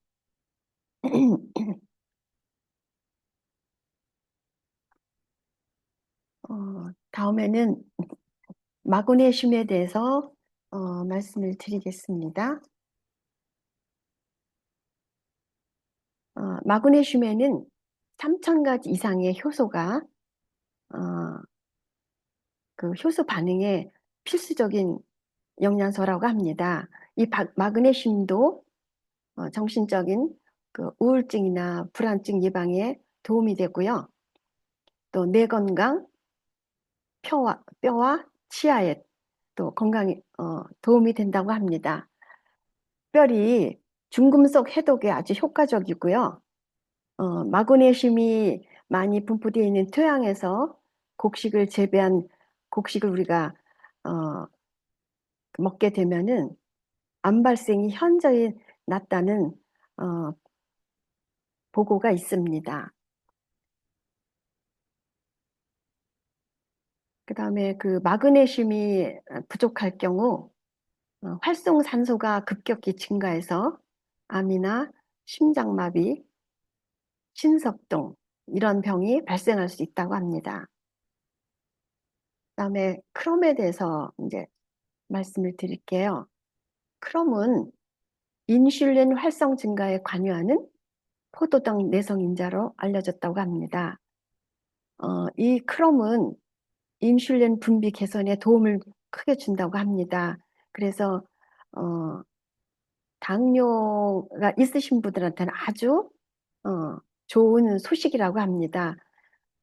다음에는 마그네슘에 대해서 말씀을 드리겠습니다. 마그네슘에는 3,000가지 이상의 효소가 어, 그 효소 반응에 필수적인 영양소라고 합니다. 이 마그네슘도 정신적인 그 우울증이나 불안증 예방에 도움이 되고요. 또 뇌 건강, 뼈와 치아에 또 건강에 도움이 된다고 합니다. 특별히 중금속 해독에 아주 효과적이고요. 마그네슘이 많이 분포되어 있는 토양에서 곡식을 재배한 곡식을 우리가 먹게 되면은 암 발생이 현저히 낮다는 보고가 있습니다. 그다음에 그 마그네슘이 부족할 경우 활성산소가 급격히 증가해서 암이나 심장마비, 신석동 이런 병이 발생할 수 있다고 합니다. 그다음에 크롬에 대해서 이제 말씀을 드릴게요. 크롬은 인슐린 활성 증가에 관여하는 포도당 내성인자로 알려졌다고 합니다. 이 크롬은 인슐린 분비 개선에 도움을 크게 준다고 합니다. 그래서 당뇨가 있으신 분들한테는 아주 좋은 소식이라고 합니다.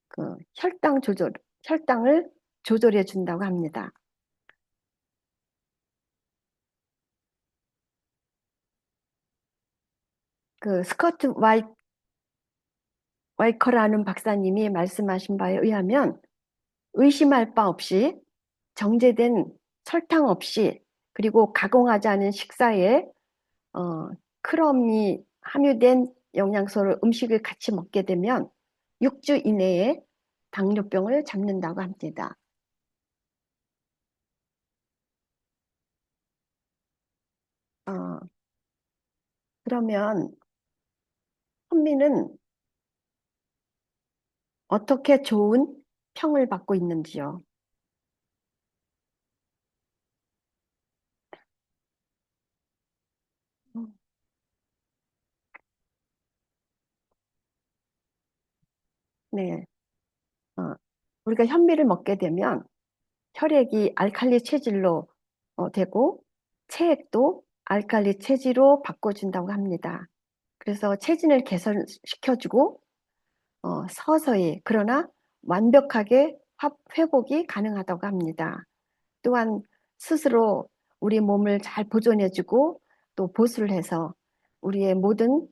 그 혈당을 조절해 준다고 합니다. 그 스커트 와이커라는 박사님이 말씀하신 바에 의하면 의심할 바 없이 정제된 설탕 없이 그리고 가공하지 않은 식사에 크롬이 함유된 영양소를 음식을 같이 먹게 되면 6주 이내에 당뇨병을 잡는다고 합니다. 그러면 현미는 어떻게 좋은 평을 받고 있는지요? 네, 우리가 현미를 먹게 되면 혈액이 알칼리 체질로 되고 체액도 알칼리 체질로 바꿔준다고 합니다. 그래서 체진을 개선시켜주고 서서히 그러나 완벽하게 회복이 가능하다고 합니다. 또한 스스로 우리 몸을 잘 보존해주고 또 보수를 해서 우리의 모든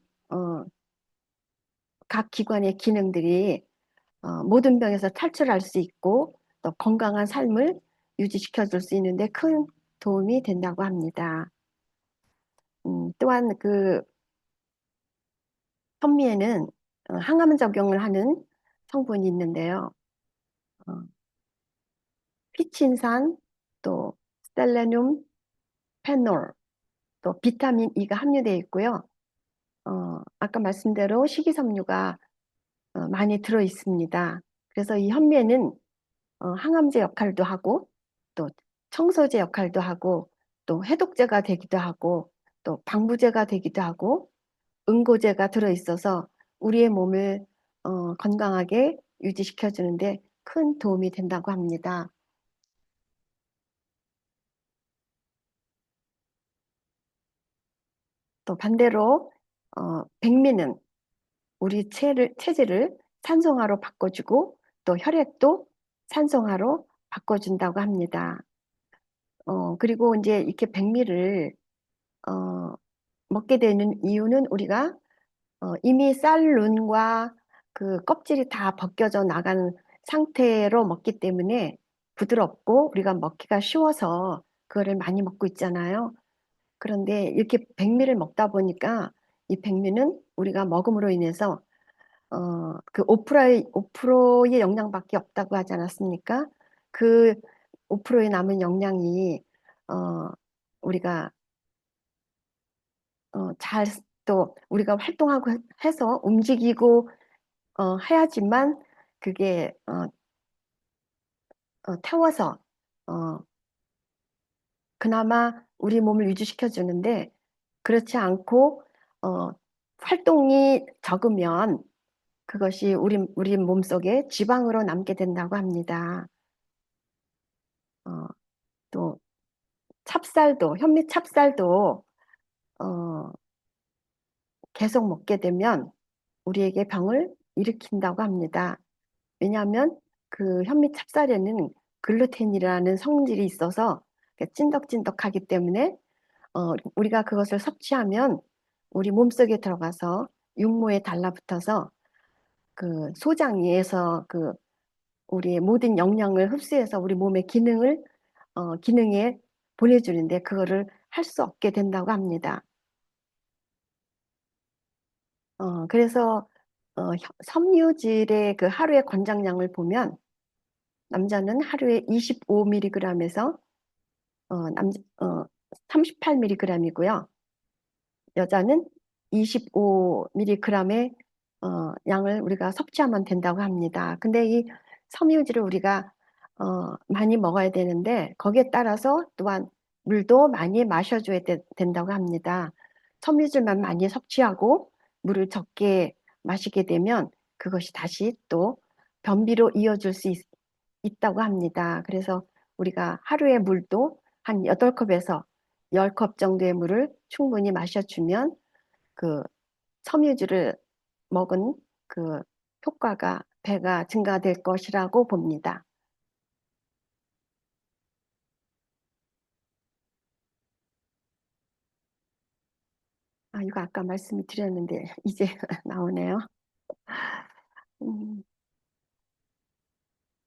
각 기관의 기능들이 모든 병에서 탈출할 수 있고 또 건강한 삶을 유지시켜 줄 수 있는데 큰 도움이 된다고 합니다. 또한 그 현미에는 항암 작용을 하는 성분이 있는데요. 피친산, 또 셀레늄, 페놀, 또 비타민 E가 함유되어 있고요. 아까 말씀대로 식이섬유가 많이 들어 있습니다. 그래서 이 현미에는 항암제 역할도 하고 또 청소제 역할도 하고 또 해독제가 되기도 하고 또 방부제가 되기도 하고 응고제가 들어 있어서 우리의 몸을 건강하게 유지시켜 주는데 큰 도움이 된다고 합니다. 또 반대로 백미는 우리 체질을 산성화로 바꿔주고 또 혈액도 산성화로 바꿔준다고 합니다. 그리고 이제 이렇게 백미를 먹게 되는 이유는 우리가 이미 쌀눈과 그 껍질이 다 벗겨져 나간 상태로 먹기 때문에 부드럽고 우리가 먹기가 쉬워서 그거를 많이 먹고 있잖아요. 그런데 이렇게 백미를 먹다 보니까 이 백미는 우리가 먹음으로 인해서 그 5%의 영양밖에 없다고 하지 않았습니까? 그 5%의 남은 영양이 우리가 잘 또 우리가 활동하고 해서 움직이고 해야지만 그게 태워서 그나마 우리 몸을 유지시켜 주는데 그렇지 않고 활동이 적으면 그것이 우리 몸속에 지방으로 남게 된다고 합니다. 또 현미 찹쌀도 계속 먹게 되면 우리에게 병을 일으킨다고 합니다. 왜냐하면 그 현미 찹쌀에는 글루텐이라는 성질이 있어서 찐덕찐덕하기 때문에 우리가 그것을 섭취하면 우리 몸속에 들어가서 육모에 달라붙어서 그 소장에서 그 우리의 모든 영양을 흡수해서 우리 몸의 기능에 보내주는데 그거를 할 수 없게 된다고 합니다. 그래서 섬유질의 그 하루의 권장량을 보면 남자는 하루에 25mg에서 38mg이고요. 여자는 25mg의 양을 우리가 섭취하면 된다고 합니다. 근데 이 섬유질을 우리가 많이 먹어야 되는데 거기에 따라서 또한 물도 많이 마셔줘야 된다고 합니다. 섬유질만 많이 섭취하고 물을 적게 마시게 되면 그것이 다시 또 변비로 이어질 수 있다고 합니다. 그래서 우리가 하루에 물도 한 8컵에서 10컵 정도의 물을 충분히 마셔주면 그 섬유질을 먹은 그 효과가 배가 증가될 것이라고 봅니다. 이거 아까 말씀을 드렸는데 이제 나오네요. 음,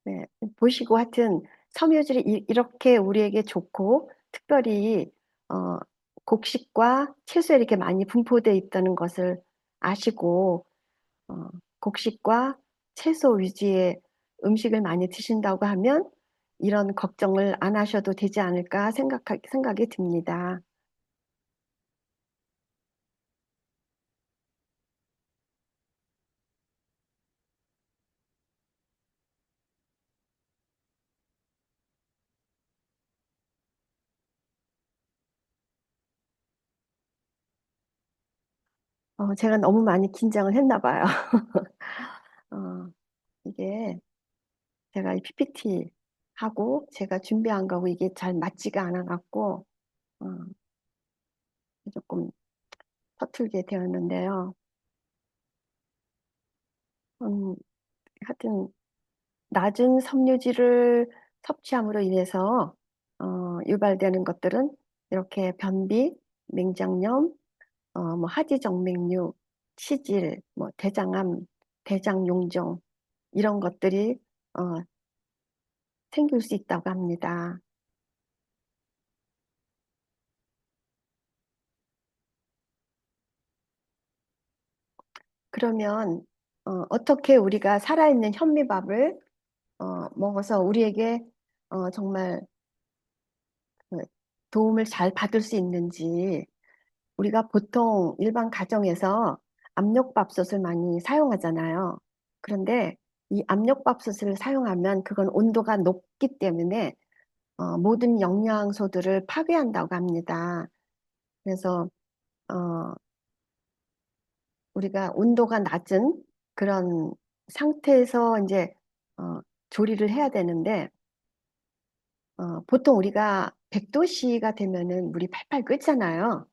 네, 보시고 하여튼 섬유질이 이렇게 우리에게 좋고 특별히 어, 곡식과 채소에 이렇게 많이 분포되어 있다는 것을 아시고 곡식과 채소 위주의 음식을 많이 드신다고 하면 이런 걱정을 안 하셔도 되지 않을까 생각이 듭니다. 제가 너무 많이 긴장을 했나 봐요. 이게 제가 이 PPT 하고 제가 준비한 거고 이게 잘 맞지가 않아 갖고 어, 조금 서툴게 되었는데요. 음, 하여튼 낮은 섬유질을 섭취함으로 인해서 유발되는 것들은 이렇게 변비, 맹장염, 뭐 하지정맥류, 치질, 뭐 대장암, 대장용종 이런 것들이 어, 생길 수 있다고 합니다. 그러면 어떻게 우리가 살아있는 현미밥을 먹어서 우리에게 정말 그 도움을 잘 받을 수 있는지 우리가 보통 일반 가정에서 압력밥솥을 많이 사용하잖아요. 그런데 이 압력밥솥을 사용하면 그건 온도가 높기 때문에 모든 영양소들을 파괴한다고 합니다. 그래서 어, 우리가 온도가 낮은 그런 상태에서 이제 어, 조리를 해야 되는데 보통 우리가 100도씨가 되면은 물이 팔팔 끓잖아요.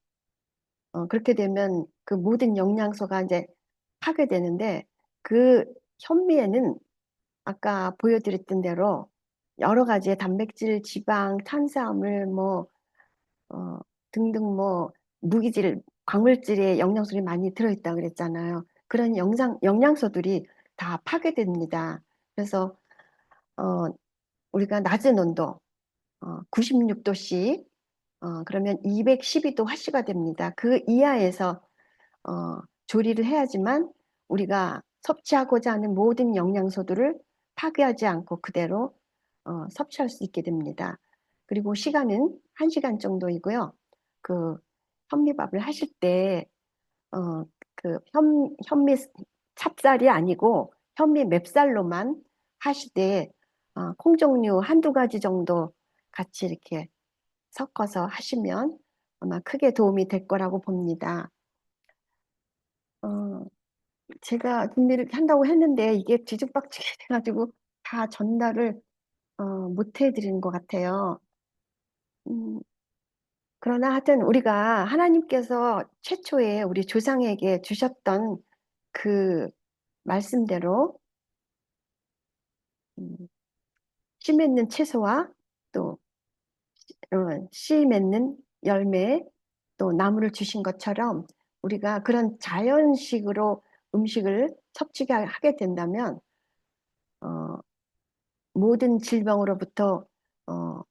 그렇게 되면 그 모든 영양소가 이제 파괴되는데 그 현미에는 아까 보여드렸던 대로 여러 가지의 단백질, 지방, 탄수화물 뭐 어, 등등 뭐 무기질, 광물질의 영양소들이 많이 들어있다 그랬잖아요. 그런 영양소들이 다 파괴됩니다. 그래서 어, 우리가 낮은 온도 96도씨 그러면 212도 화씨가 됩니다. 그 이하에서 조리를 해야지만 우리가 섭취하고자 하는 모든 영양소들을 파괴하지 않고 그대로 섭취할 수 있게 됩니다. 그리고 시간은 1시간 정도이고요. 그 현미밥을 하실 때 그 현미 찹쌀이 아니고 현미 맵쌀로만 하시되 콩 종류 한두 가지 정도 같이 이렇게 섞어서 하시면 아마 크게 도움이 될 거라고 봅니다. 제가 준비를 한다고 했는데 이게 뒤죽박죽이 돼가지고 다 전달을 못 해드리는 것 같아요. 음, 그러나 하여튼 우리가 하나님께서 최초에 우리 조상에게 주셨던 그 말씀대로 음, 씨 맺는 채소와 또 씨 맺는 열매 또 나무를 주신 것처럼 우리가 그런 자연식으로 음식을 섭취하게 된다면 어, 모든 질병으로부터 어,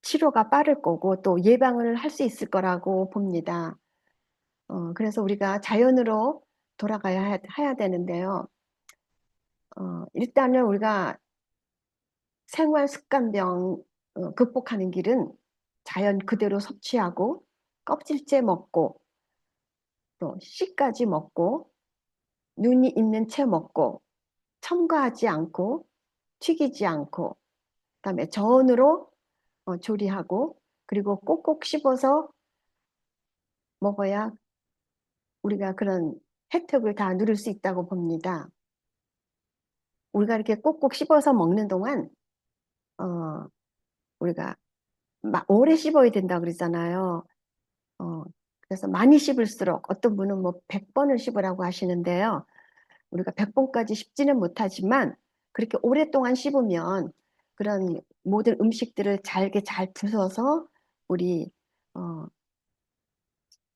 치료가 빠를 거고 또 예방을 할 수 있을 거라고 봅니다. 그래서 우리가 자연으로 돌아가야 해야 되는데요. 일단은 우리가 생활 습관병 극복하는 길은 자연 그대로 섭취하고 껍질째 먹고 또 씨까지 먹고 눈이 있는 채 먹고 첨가하지 않고 튀기지 않고 그다음에 저온으로 조리하고 그리고 꼭꼭 씹어서 먹어야 우리가 그런 혜택을 다 누릴 수 있다고 봅니다. 우리가 이렇게 꼭꼭 씹어서 먹는 동안 어, 우리가 오래 씹어야 된다 그러잖아요. 그래서 많이 씹을수록 어떤 분은 뭐 100번을 씹으라고 하시는데요. 우리가 100번까지 씹지는 못하지만 그렇게 오랫동안 씹으면 그런 모든 음식들을 잘게 잘 부숴서 우리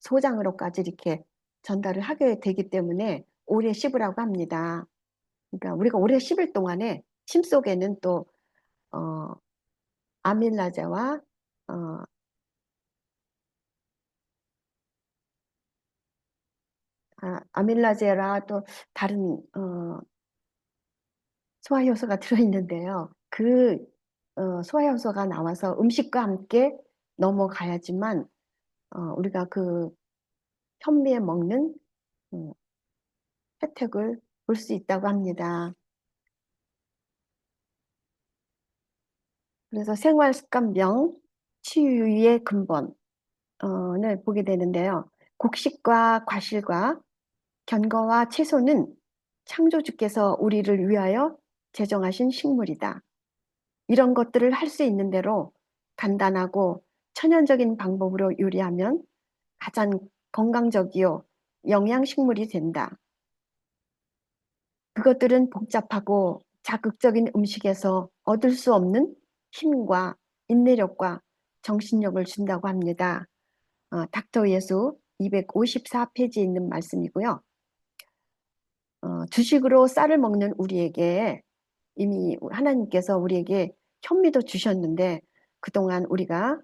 소장으로까지 이렇게 전달을 하게 되기 때문에 오래 씹으라고 합니다. 그러니까 우리가 오래 씹을 동안에 침 속에는 또 어, 아밀라제와 어, 아밀라제라 또 다른 소화효소가 들어있는데요. 그 소화효소가 나와서 음식과 함께 넘어가야지만 우리가 그 현미에 먹는 음, 혜택을 볼 수 있다고 합니다. 그래서 생활습관병 치유의 근본을 보게 되는데요. 곡식과 과실과 견과와 채소는 창조주께서 우리를 위하여 제정하신 식물이다. 이런 것들을 할 수 있는 대로 간단하고 천연적인 방법으로 요리하면 가장 건강적이요 영양식물이 된다. 그것들은 복잡하고 자극적인 음식에서 얻을 수 없는 힘과 인내력과 정신력을 준다고 합니다. 닥터 예수 254페이지에 있는 말씀이고요. 주식으로 쌀을 먹는 우리에게 이미 하나님께서 우리에게 현미도 주셨는데 그동안 우리가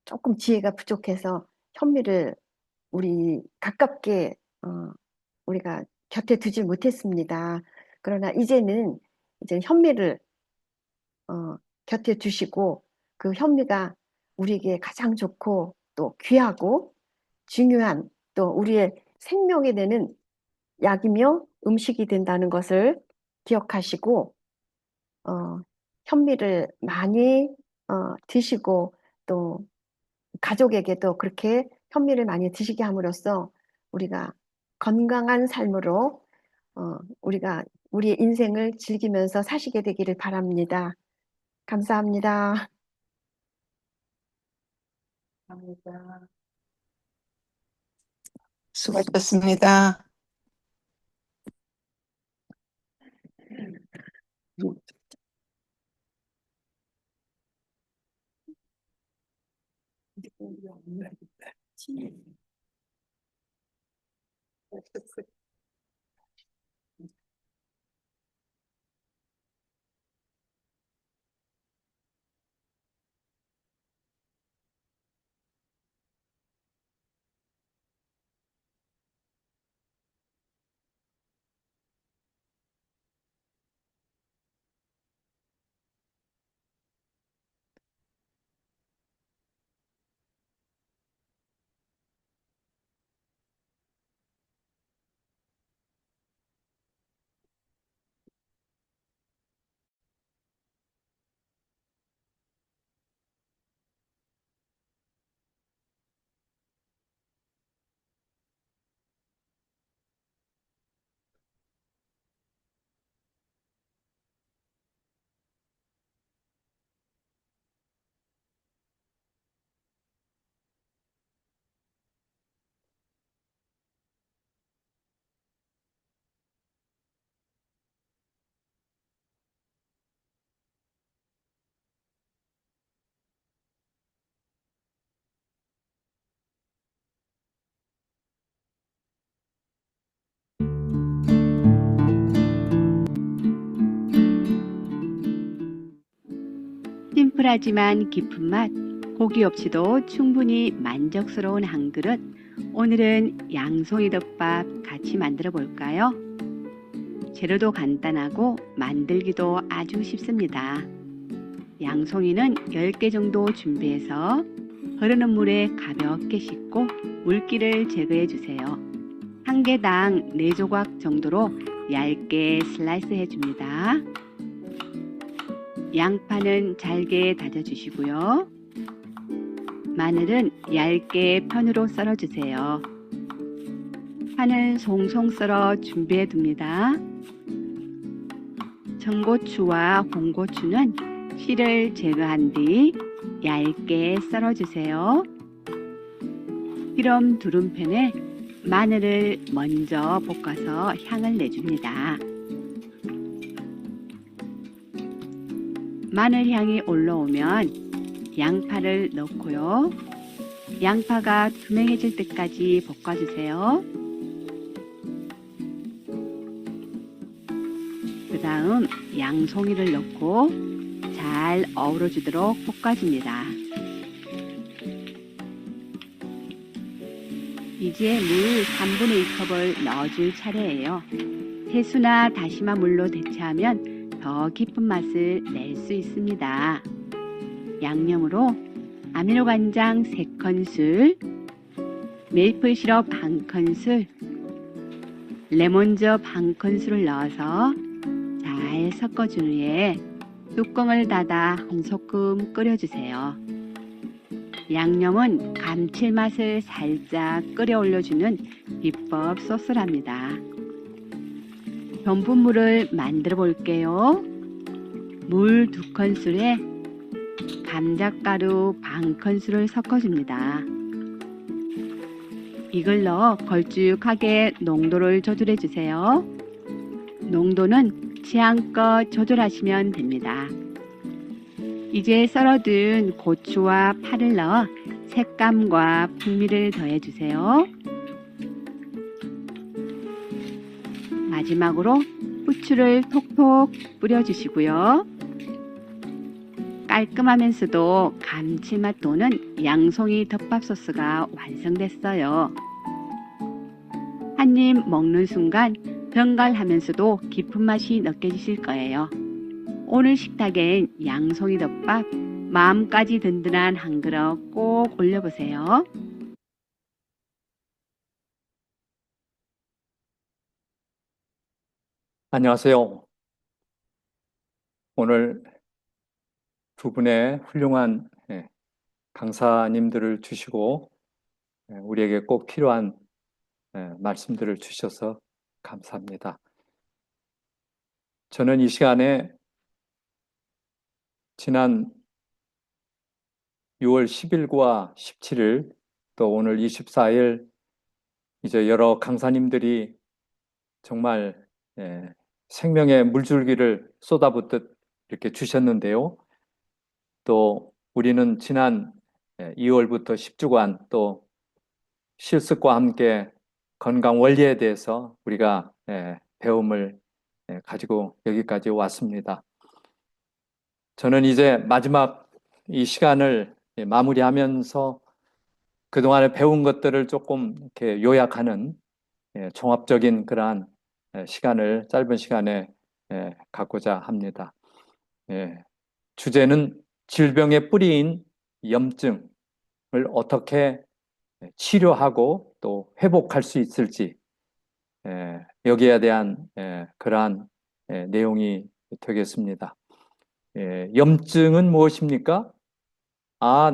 조금 지혜가 부족해서 현미를 우리 가깝게 우리가 곁에 두지 못했습니다. 그러나 이제는 이제 현미를 곁에 두시고 그 현미가 우리에게 가장 좋고 또 귀하고 중요한 또 우리의 생명이 되는 약이며 음식이 된다는 것을 기억하시고 어, 현미를 많이 드시고 또 가족에게도 그렇게 현미를 많이 드시게 함으로써 우리가 건강한 삶으로 우리가 우리의 인생을 즐기면서 사시게 되기를 바랍니다. 감사합니다. 감사합니다. 수고하셨습니다. 심플하지만 깊은 맛, 고기 없이도 충분히 만족스러운 한 그릇. 오늘은 양송이 덮밥 같이 만들어 볼까요? 재료도 간단하고 만들기도 아주 쉽습니다. 양송이는 10개 정도 준비해서 흐르는 물에 가볍게 씻고 물기를 제거해 주세요. 한 개당 4조각 정도로 얇게 슬라이스 해줍니다. 양파는 잘게 다져주시고요. 마늘은 얇게 편으로 썰어주세요. 파는 송송 썰어 준비해 둡니다. 청고추와 홍고추는 씨를 제거한 뒤 얇게 썰어주세요. 기름 두른 팬에 마늘을 먼저 볶아서 향을 내줍니다. 마늘 향이 올라오면 양파를 넣고요. 양파가 투명해질 때까지 볶아주세요. 그 다음 양송이를 넣고 잘 어우러지도록 볶아줍니다. 이제 물 3분의 2컵을 넣어줄 차례예요. 해수나 다시마 물로 대체하면 더 깊은 맛을 낼 수 있습니다. 양념으로 아미노간장 3큰술, 메이플 시럽 1큰술, 레몬즙 1큰술을 넣어서 잘 섞어준 후에 뚜껑을 닫아 한 소끔 끓여주세요. 양념은 감칠맛을 살짝 끓여 올려주는 비법 소스랍니다. 전분물을 만들어 볼게요. 물 2큰술에 감잣가루 1큰술을 섞어줍니다. 이걸 넣어 걸쭉하게 농도를 조절해 주세요. 농도는 취향껏 조절하시면 됩니다. 이제 썰어둔 고추와 파를 넣어 색감과 풍미를 더해주세요. 마지막으로 후추를 톡톡 뿌려주시고요. 깔끔하면서도 감칠맛 도는 양송이 덮밥 소스가 완성됐어요. 한 입 먹는 순간 정갈하면서도 깊은 맛이 느껴지실 거예요. 오늘 식탁엔 양송이 덮밥 마음까지 든든한 한 그릇 꼭 올려보세요. 안녕하세요. 오늘 두 분의 훌륭한 강사님들을 주시고 우리에게 꼭 필요한 말씀들을 주셔서 감사합니다. 저는 이 시간에 지난 6월 10일과 17일 또 오늘 24일 이제 여러 강사님들이 정말 생명의 물줄기를 쏟아붓듯 이렇게 주셨는데요. 또 우리는 지난 2월부터 10주간 또 실습과 함께 건강 원리에 대해서 우리가 배움을 가지고 여기까지 왔습니다. 저는 이제 마지막 이 시간을 마무리하면서 그동안에 배운 것들을 조금 이렇게 요약하는 종합적인 그러한 시간을 짧은 시간에 갖고자 합니다. 주제는 질병의 뿌리인 염증을 어떻게 치료하고 또 회복할 수 있을지 여기에 대한 그러한 내용이 되겠습니다. 염증은 무엇입니까?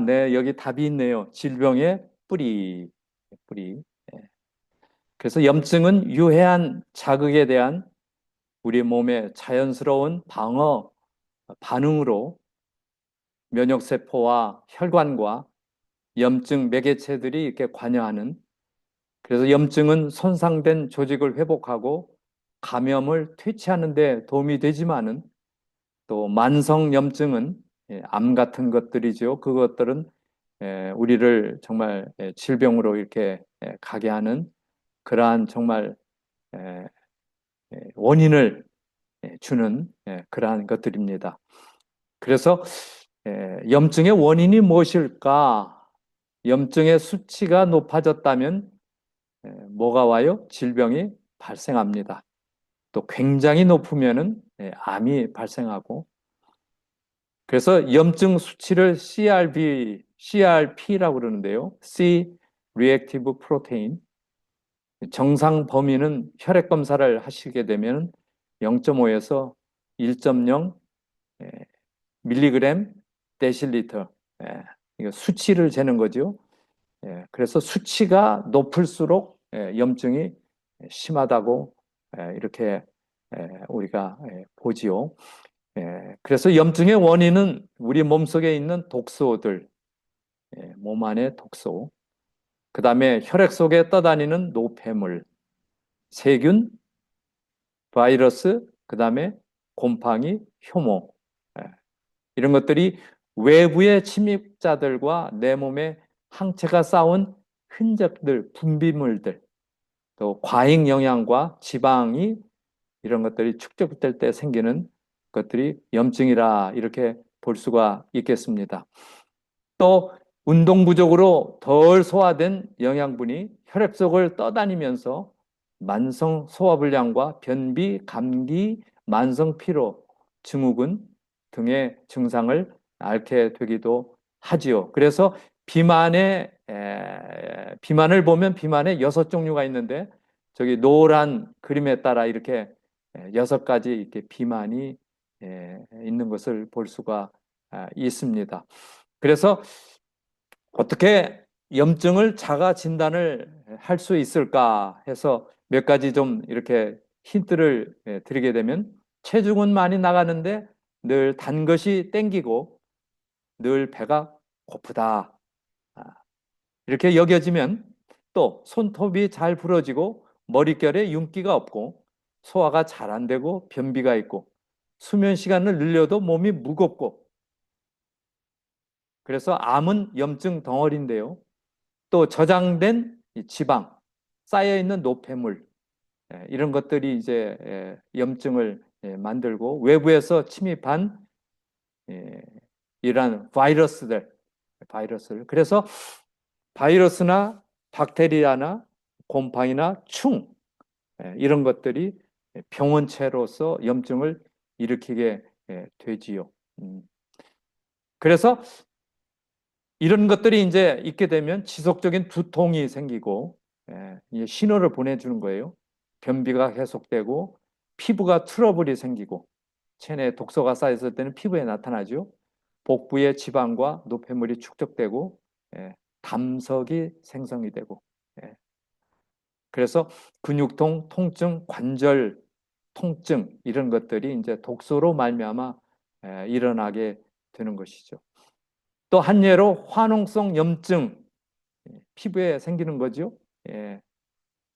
네, 여기 답이 있네요. 질병의 뿌리. 그래서 염증은 유해한 자극에 대한 우리 몸의 자연스러운 방어 반응으로 면역세포와 혈관과 염증 매개체들이 이렇게 관여하는, 그래서 염증은 손상된 조직을 회복하고 감염을 퇴치하는 데 도움이 되지만은 또 만성 염증은 암 같은 것들이죠. 그것들은 우리를 정말 질병으로 이렇게 가게 하는 그러한 정말 원인을 주는 그러한 것들입니다. 그래서 염증의 원인이 무엇일까? 염증의 수치가 높아졌다면 뭐가 와요? 질병이 발생합니다. 또 굉장히 높으면은 암이 발생하고, 그래서 염증 수치를 CRP라고 그러는데요. C reactive protein. 정상 범위는 혈액 검사를 하시게 되면 0.5에서 1.0 밀리그램 데실리터. 이거 수치를 재는 거죠. 그래서 수치가 높을수록 염증이 심하다고 이렇게 우리가 보지요. 그래서 염증의 원인은 우리 몸속에 있는 독소들, 몸 안의 독소, 그 다음에 혈액 속에 떠다니는 노폐물, 세균, 바이러스, 그 다음에 곰팡이, 효모, 이런 것들이 외부의 침입자들과 내 몸에 항체가 쌓은 흔적들, 분비물들, 또 과잉 영양과 지방이 이런 것들이 축적될 때 생기는 것들이 염증이라 이렇게 볼 수가 있겠습니다. 또 운동 부족으로 덜 소화된 영양분이 혈액 속을 떠다니면서 만성 소화불량과 변비, 감기, 만성 피로, 증후군 등의 증상을 앓게 되기도 하지요. 그래서 비만을 보면 비만에 6종류가 있는데 저기 노란 그림에 따라 이렇게 6가지 이렇게 비만이 있는 것을 볼 수가 있습니다. 그래서 어떻게 염증을 자가 진단을 할 수 있을까 해서 몇 가지 좀 이렇게 힌트를 드리게 되면, 체중은 많이 나가는데 늘 단 것이 땡기고 늘 배가 고프다, 이렇게 여겨지면, 또 손톱이 잘 부러지고 머릿결에 윤기가 없고 소화가 잘 안 되고 변비가 있고 수면 시간을 늘려도 몸이 무겁고, 그래서 암은 염증 덩어리인데요. 또 저장된 지방, 쌓여있는 노폐물, 이런 것들이 이제 염증을 만들고, 외부에서 침입한 이러한 바이러스를, 그래서 바이러스나 박테리아나 곰팡이나 충, 이런 것들이 병원체로서 염증을 일으키게 되지요. 그래서 이런 것들이 이제 있게 되면 지속적인 두통이 생기고 신호를 보내주는 거예요. 변비가 계속되고 피부가 트러블이 생기고, 체내에 독소가 쌓였을 때는 피부에 나타나죠. 복부에 지방과 노폐물이 축적되고 담석이 생성이 되고, 그래서 근육통, 통증, 관절 통증, 이런 것들이 이제 독소로 말미암아 일어나게 되는 것이죠. 또 한 예로 화농성 염증, 피부에 생기는 거죠.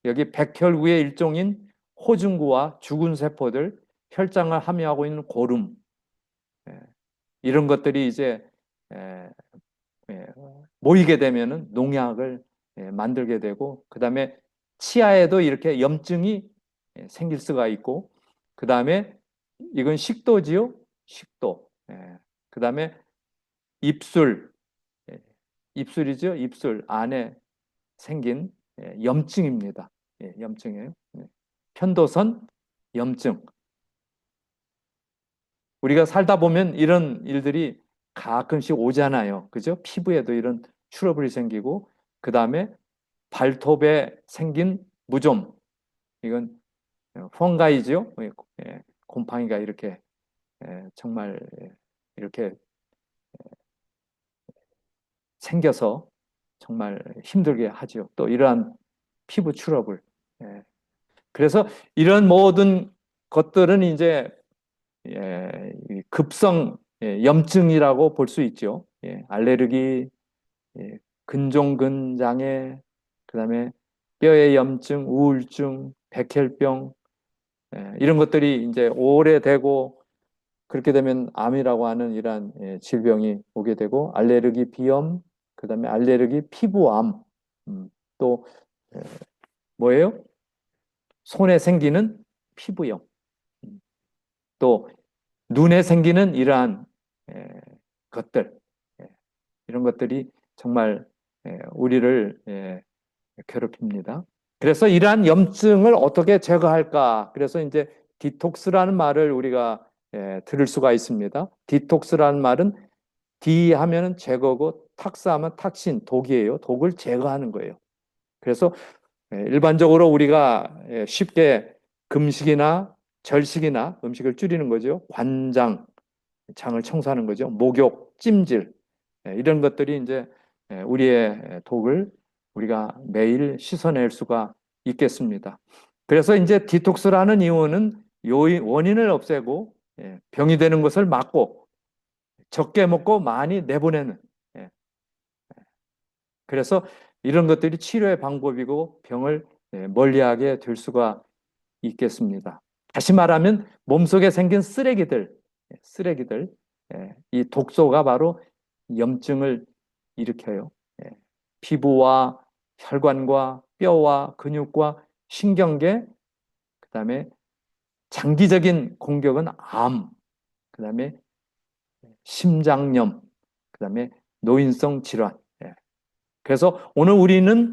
여기 백혈구의 일종인 호중구와 죽은 세포들, 혈장을 함유하고 있는 고름, 이런 것들이 이제 모이게 되면은 농약을 만들게 되고, 그 다음에 치아에도 이렇게 염증이 생길 수가 있고, 그 다음에 이건 식도지요, 식도. 그 다음에 입술이죠, 입술 안에 생긴 염증입니다. 염증이에요. 편도선 염증. 우리가 살다 보면 이런 일들이 가끔씩 오잖아요. 그죠? 피부에도 이런 트러블이 생기고, 그 다음에 발톱에 생긴 무좀. 이건 펑가이죠. 곰팡이가 이렇게 정말 이렇게 생겨서 정말 힘들게 하죠. 또 이러한 피부 트러블. 그래서 이런 모든 것들은 이제 급성 염증이라고 볼 수 있죠. 알레르기, 근종근 장애, 그다음에 뼈의 염증, 우울증, 백혈병, 이런 것들이 이제 오래되고, 그렇게 되면 암이라고 하는 이러한 질병이 오게 되고, 알레르기 비염, 그다음에 알레르기 피부암, 또 뭐예요? 손에 생기는 피부염, 또 눈에 생기는 이러한 것들, 이런 것들이 정말 우리를 괴롭힙니다. 그래서 이러한 염증을 어떻게 제거할까? 그래서 이제 디톡스라는 말을 우리가 들을 수가 있습니다. 디톡스라는 말은 디 하면은 제거고 탁스 하면 탁신, 독이에요. 독을 제거하는 거예요. 그래서 일반적으로 우리가 쉽게 금식이나 절식이나 음식을 줄이는 거죠. 관장, 장을 청소하는 거죠. 목욕, 찜질, 이런 것들이 이제 우리의 독을 우리가 매일 씻어낼 수가 있겠습니다. 그래서 이제 디톡스라는 이유는 원인을 없애고 병이 되는 것을 막고 적게 먹고 많이 내보내는, 그래서 이런 것들이 치료의 방법이고 병을 멀리하게 될 수가 있겠습니다. 다시 말하면 몸속에 생긴 쓰레기들, 이 독소가 바로 염증을 일으켜요. 피부와 혈관과 뼈와 근육과 신경계, 그다음에 장기적인 공격은 암, 그다음에 심장염, 그다음에 노인성 질환. 그래서 오늘 우리는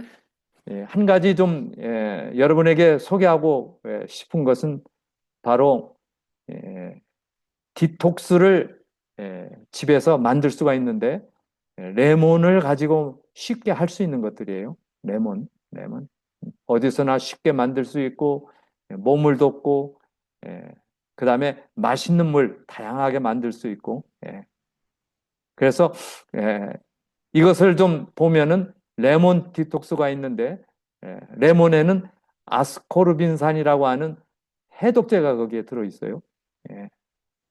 한 가지 좀 여러분에게 소개하고 싶은 것은 바로 디톡스를 집에서 만들 수가 있는데 레몬을 가지고 쉽게 할 수 있는 것들이에요. 레몬. 어디서나 쉽게 만들 수 있고 몸을 돋고 그 다음에 맛있는 물 다양하게 만들 수 있고 그래서 이것을 좀 보면은 레몬 디톡스가 있는데 레몬에는 아스코르빈산이라고 하는 해독제가 거기에 들어있어요.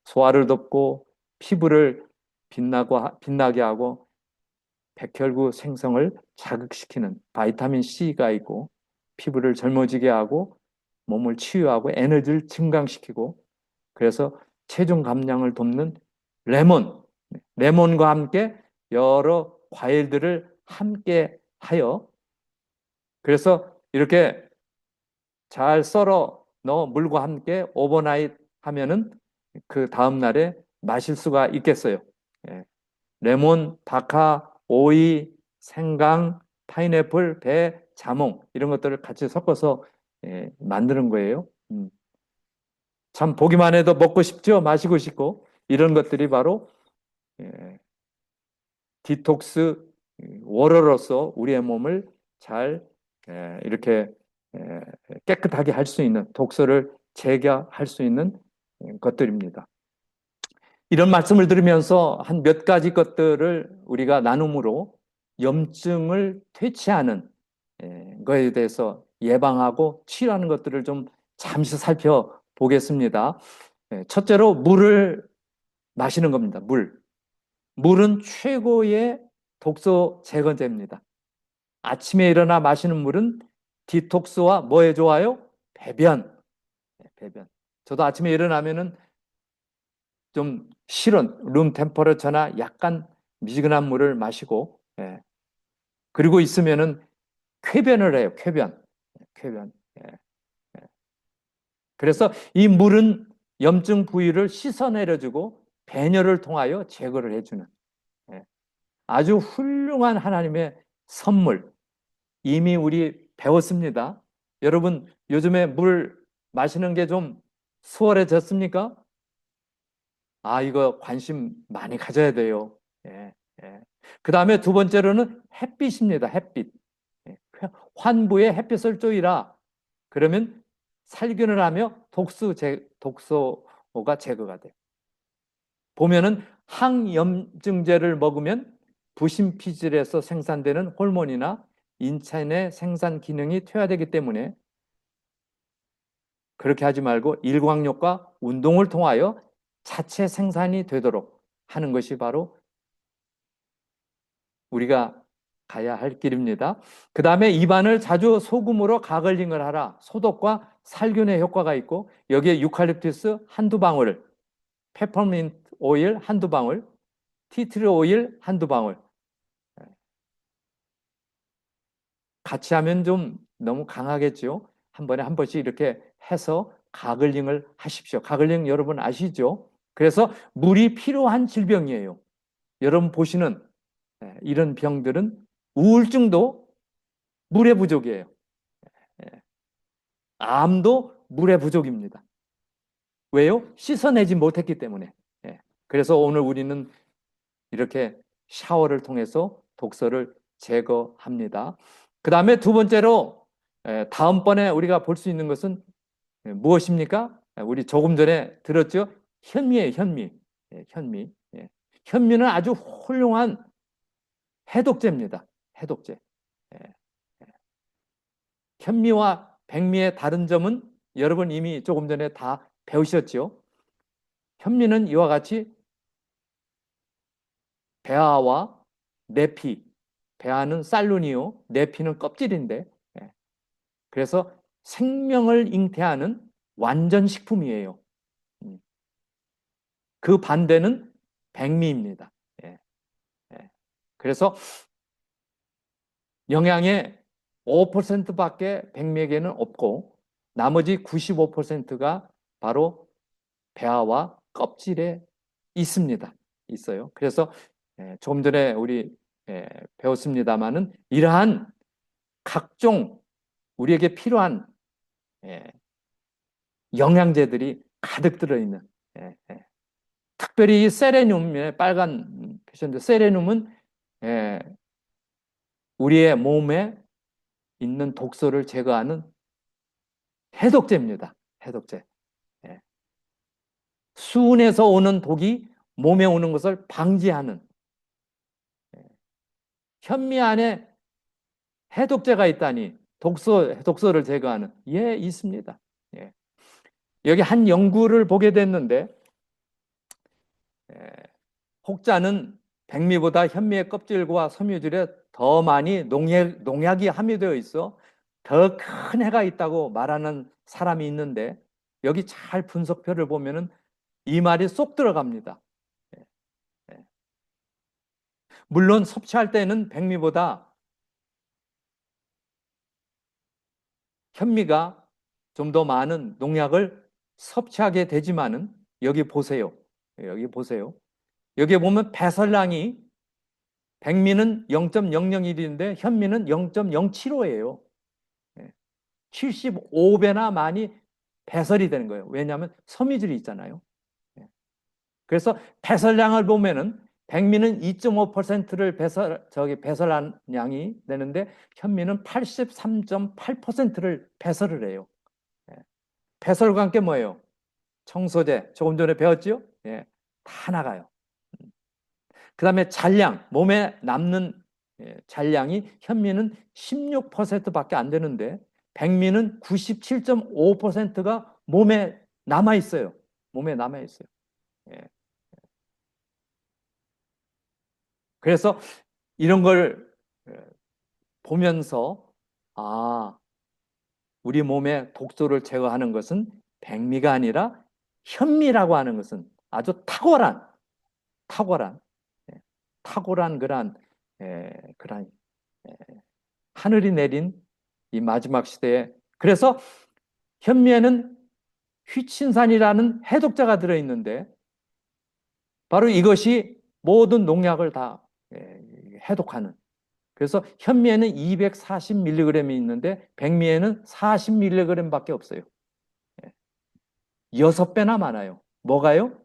소화를 덮고 피부를 빛나게 하고 백혈구 생성을 자극시키는 바이타민 C가 있고 피부를 젊어지게 하고 몸을 치유하고 에너지를 증강시키고 그래서 체중 감량을 돕는 레몬과 함께 여러 과일들을 함께 하여 그래서 이렇게 잘 썰어 넣어 물과 함께 오버나잇 하면은 그 다음 날에 마실 수가 있겠어요. 레몬, 바카, 오이, 생강, 파인애플, 배, 자몽 이런 것들을 같이 섞어서 만드는 거예요. 참 보기만 해도 먹고 싶죠? 마시고 싶고 이런 것들이 바로 디톡스 워러로서 우리의 몸을 잘 이렇게 깨끗하게 할 수 있는 독소를 제거할 수 있는 것들입니다. 이런 말씀을 들으면서 한 몇 가지 것들을 우리가 나눔으로 염증을 퇴치하는 거에 대해서 예방하고 치료하는 것들을 좀 잠시 살펴보겠습니다. 첫째로 물을 마시는 겁니다. 물은 최고의 독소 제거제입니다. 아침에 일어나 마시는 물은 디톡스와 뭐에 좋아요? 배변. 저도 아침에 일어나면은 좀 실은 룸 템퍼러처나 약간 미지근한 물을 마시고 그리고 있으면은 쾌변을 해요. 쾌변. 그래서 이 물은 염증 부위를 씻어내려주고 배뇨를 통하여 제거를 해주는 아주 훌륭한 하나님의 선물. 이미 우리 배웠습니다. 여러분 요즘에 물 마시는 게 좀 수월해졌습니까? 이거 관심 많이 가져야 돼요. 그 다음에 두 번째로는 햇빛입니다. 햇빛. 환부에 햇빛을 쬐이라. 그러면 살균을 하며 독소가 제거가 돼요. 보면은 항염증제를 먹으면 부신피질에서 생산되는 호르몬이나 인체의 생산 기능이 퇴화되기 때문에 그렇게 하지 말고 일광욕과 운동을 통하여 자체 생산이 되도록 하는 것이 바로 우리가 가야 할 길입니다. 그 다음에 입안을 자주 소금으로 가글링을 하라. 소독과 살균의 효과가 있고 여기에 유칼립투스 한두 방울, 페퍼민트 오일 한두 방울, 티트리 오일 한두 방울 같이 하면 좀 너무 강하겠죠. 한 번에 한 번씩 이렇게 해서 가글링을 하십시오. 가글링 여러분 아시죠? 그래서 물이 필요한 질병이에요. 여러분 보시는 이런 병들은 우울증도 물의 부족이에요. 암도 물의 부족입니다. 왜요? 씻어내지 못했기 때문에. 그래서 오늘 우리는 이렇게 샤워를 통해서 독소를 제거합니다. 그 다음에 두 번째로 다음번에 우리가 볼 수 있는 것은 무엇입니까? 우리 조금 전에 들었죠? 현미예요, 현미. 현미. 현미는 아주 훌륭한 해독제입니다. 해독제. 현미와 백미의 다른 점은 여러분 이미 조금 전에 다 배우셨죠? 현미는 이와 같이 배아와 내피, 배아는 쌀룬이요, 내피는 껍질인데, 그래서 생명을 잉태하는 완전 식품이에요. 그 반대는 백미입니다. 그래서 영양의 5%밖에 백미에게는 없고 나머지 95%가 바로 배아와 껍질에 있습니다. 있어요. 그래서 조금 전에 우리 배웠습니다마는 이러한 각종 우리에게 필요한 영양제들이 가득 들어있는, 특별히 이 세레늄의 빨간 표시인데, 세레늄은 우리의 몸에 있는 독소를 제거하는 해독제입니다. 해독제. 수은에서 오는 독이 몸에 오는 것을 방지하는, 현미 안에 해독제가 있다니, 독소를 제거하는, 있습니다. 여기 한 연구를 보게 됐는데, 혹자는 백미보다 현미의 껍질과 섬유질에 더 많이 농약이 함유되어 있어 더 큰 해가 있다고 말하는 사람이 있는데, 여기 잘 분석표를 보면은 이 말이 쏙 들어갑니다. 물론 섭취할 때는 백미보다 현미가 좀 더 많은 농약을 섭취하게 되지만은, 여기 보세요. 여기 보면 배설량이 백미는 0.001인데 현미는 0.075예요. 75배나 많이 배설이 되는 거예요. 왜냐하면 섬유질이 있잖아요. 그래서 배설량을 보면은 백미는 2.5%를 배설한 양이 되는데 현미는 83.8%를 배설을 해요. 배설과 함께 뭐예요? 청소제, 조금 전에 배웠죠? 다 나가요. 그 다음에 잔량, 몸에 남는 잔량이 현미는 16%밖에 안 되는데 백미는 97.5%가 몸에 남아있어요. 몸에 남아있어요. 그래서 이런 걸 보면서, 우리 몸에 독소를 제거하는 것은 백미가 아니라 현미라고 하는 것은 아주 탁월한 그러한 하늘이 내린 이 마지막 시대에, 그래서 현미에는 휘친산이라는 해독제가 들어있는데 바로 이것이 모든 농약을 다 해독하는, 그래서 현미에는 240mg이 있는데 백미에는 40mg밖에 없어요. 6배나 많아요. 뭐가요?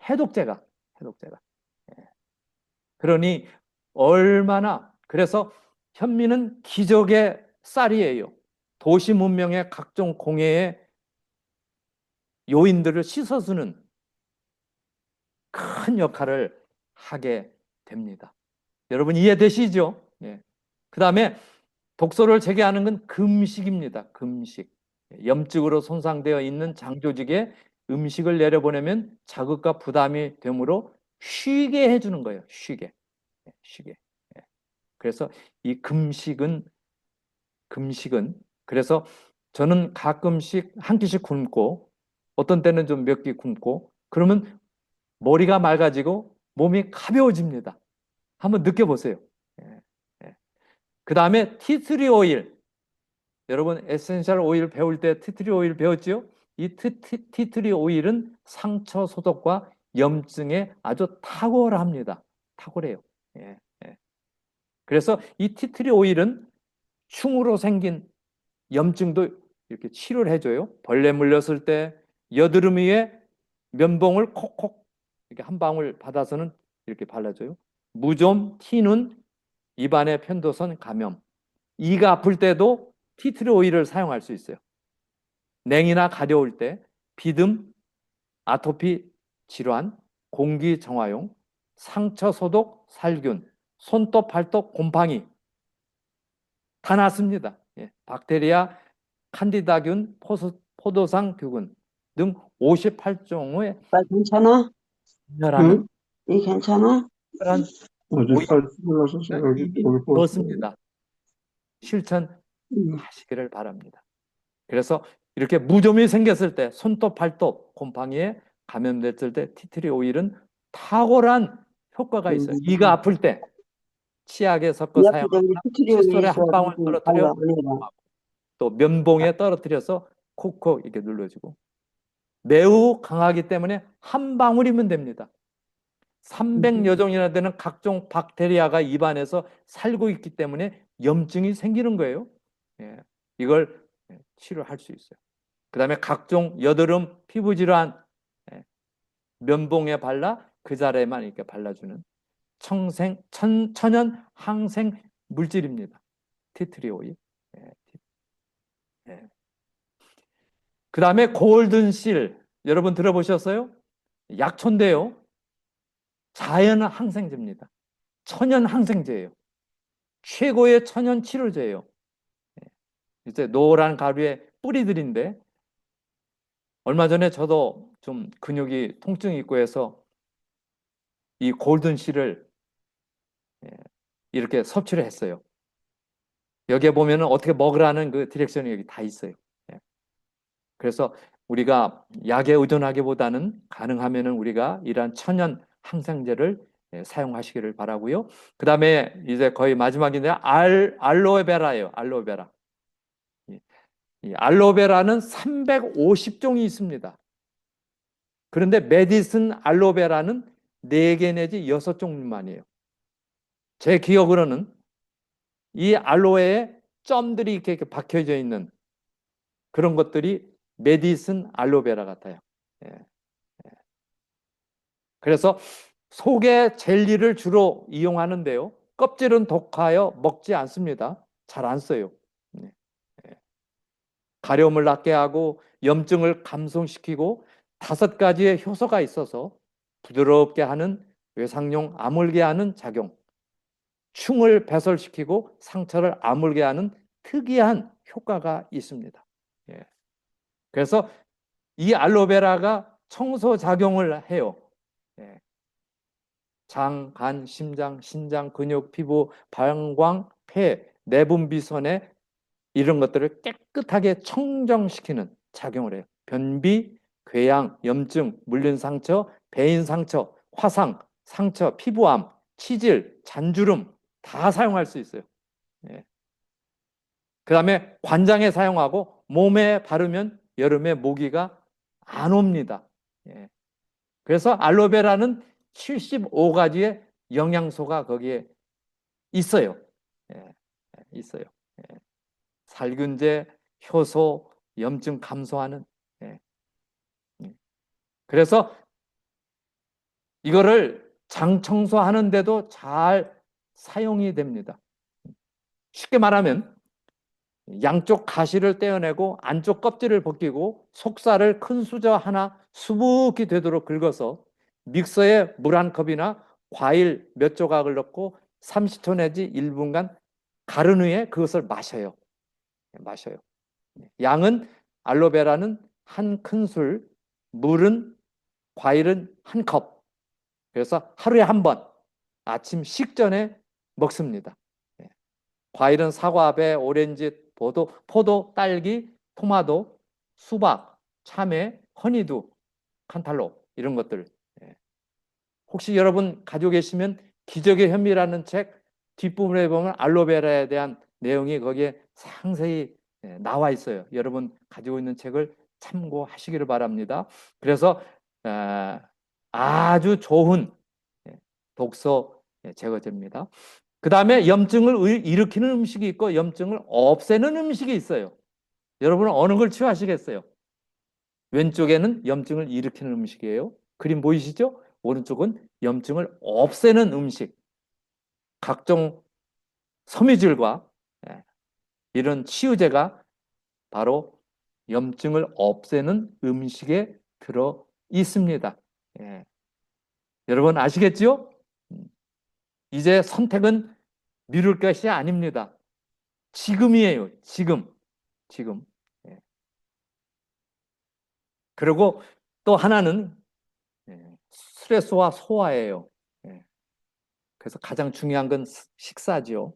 해독제가. 그러니 얼마나, 그래서 현미는 기적의 쌀이에요. 도시 문명의 각종 공해의 요인들을 씻어주는 큰 역할을 하게 됩니다. 여러분 이해되시죠? 그 다음에 독소를 제거하는 건 금식입니다. 금식. 염증으로 손상되어 있는 장 조직에 음식을 내려보내면 자극과 부담이 되므로 쉬게 해주는 거예요. 쉬게. 그래서 이 금식은 그래서 저는 가끔씩 한 끼씩 굶고 어떤 때는 좀 몇 끼 굶고 그러면 머리가 맑아지고 몸이 가벼워집니다. 한번 느껴보세요. 그 다음에 티트리 오일, 여러분 에센셜 오일 배울 때 티트리 오일 배웠죠? 이 티트리 오일은 상처 소독과 염증에 아주 탁월합니다. 탁월해요. 예, 예. 그래서 이 티트리 오일은 충으로 생긴 염증도 이렇게 치료를 해줘요. 벌레 물렸을 때 여드름 위에 면봉을 콕콕 이렇게 한 방울 받아서는 이렇게 발라줘요. 무좀, 티눈, 입안의 편도선 감염, 이가 아플 때도 티트리 오일을 사용할 수 있어요. 냉이나 가려울 때, 비듬, 아토피 질환, 공기 정화용, 상처 소독, 살균, 손톱, 발톱, 곰팡이 다 낫습니다. 예. 박테리아, 칸디다균, 포도상 균 등 58종의 나 괜찮아? 열하는 응? 이 괜찮아? 특별한 어제 오일 살 올라서 여기 그렇습니다. 실천하시기를 바랍니다. 그래서 이렇게 무좀이 생겼을 때, 손톱, 발톱, 곰팡이에 감염됐을 때 티트리 오일은 탁월한 효과가 있어요. 이가 아플 때 치약에 섞어 이 사용하거나 앞에 저기 칫솔에 한 방울 있어가지고 떨어뜨려 발라. 또 면봉에 떨어뜨려서 콕콕 이렇게 눌러주고, 매우 강하기 때문에 한 방울이면 됩니다. 300여 종이나 되는 각종 박테리아가 입안에서 살고 있기 때문에 염증이 생기는 거예요. 예, 이걸 치료할 수 있어요. 그 다음에 각종 여드름, 피부 질환, 면봉에 발라 그 자리에만 이렇게 발라주는 천연 항생 물질입니다. 티트리 오일. 그 다음에 골든실, 여러분 들어보셨어요? 약초인데요. 자연 항생제입니다. 천연 항생제예요. 최고의 천연 치료제예요. 이제 노란 가루의 뿌리들인데, 얼마 전에 저도 좀 근육이 통증이 있고 해서 이 골든실을 이렇게 섭취를 했어요. 여기에 보면은 어떻게 먹으라는 그 디렉션이 여기 다 있어요. 그래서 우리가 약에 의존하기보다는 가능하면은 우리가 이러한 천연 항생제를 사용하시기를 바라고요. 그 다음에 이제 거의 마지막인데 알로에베라예요. 알로에베라. 이 알로에베라는 350종이 있습니다. 그런데 메디슨 알로에베라는 4개 내지 6종만이에요. 제 기억으로는 이 알로에에 점들이 이렇게 박혀져 있는 그런 것들이 메디슨 알로에베라 같아요. 그래서 속의 젤리를 주로 이용하는데요. 껍질은 독하여 먹지 않습니다. 잘 안 써요. 가려움을 낫게 하고 염증을 감소시키고 5가지의 효소가 있어서 부드럽게 하는, 외상용 아물게 하는 작용, 충을 배설시키고 상처를 아물게 하는 특이한 효과가 있습니다. 그래서 이 알로베라가 청소 작용을 해요. 장, 간, 심장, 신장, 근육, 피부, 방광, 폐, 내분비선에 이런 것들을 깨끗하게 청정시키는 작용을 해요. 변비, 궤양, 염증, 물린 상처, 배인 상처, 화상, 상처, 피부암, 치질, 잔주름 다 사용할 수 있어요. 그 다음에 관장에 사용하고 몸에 바르면 여름에 모기가 안 옵니다. 그래서 알로베라는 75가지의 영양소가 거기에 있어요. 있어요. 살균제, 효소, 염증 감소하는. 그래서 이거를 장 청소하는데도 잘 사용이 됩니다. 쉽게 말하면 양쪽 가시를 떼어내고 안쪽 껍질을 벗기고 속살을 큰 수저 하나 수북히 되도록 긁어서 믹서에 물 한 컵이나 과일 몇 조각을 넣고 30초 내지 1분간 가른 후에 그것을 마셔요. 양은 알로베라는 한 큰술, 물은, 과일은 한 컵. 그래서 하루에 한 번 아침 식전에 먹습니다. 과일은 사과, 배, 오렌지, 포도, 딸기, 토마토, 수박, 참외, 허니두, 칸탈록 이런 것들. 혹시 여러분 가지고 계시면 기적의 현미라는 책 뒷부분에 보면 알로베라에 대한 내용이 거기에 상세히 나와 있어요. 여러분 가지고 있는 책을 참고하시기를 바랍니다. 그래서 아주 좋은 독서 제거됩니다. 그 다음에 염증을 일으키는 음식이 있고 염증을 없애는 음식이 있어요. 여러분은 어느 걸 취하시겠어요? 왼쪽에는 염증을 일으키는 음식이에요. 그림 보이시죠? 오른쪽은 염증을 없애는 음식. 각종 섬유질과 이런 치유제가 바로 염증을 없애는 음식에 들어 있습니다. 여러분 아시겠죠? 이제 선택은 미룰 것이 아닙니다. 지금이에요. 지금. 그리고 또 하나는 스트레스와 소화예요. 그래서 가장 중요한 건 식사죠.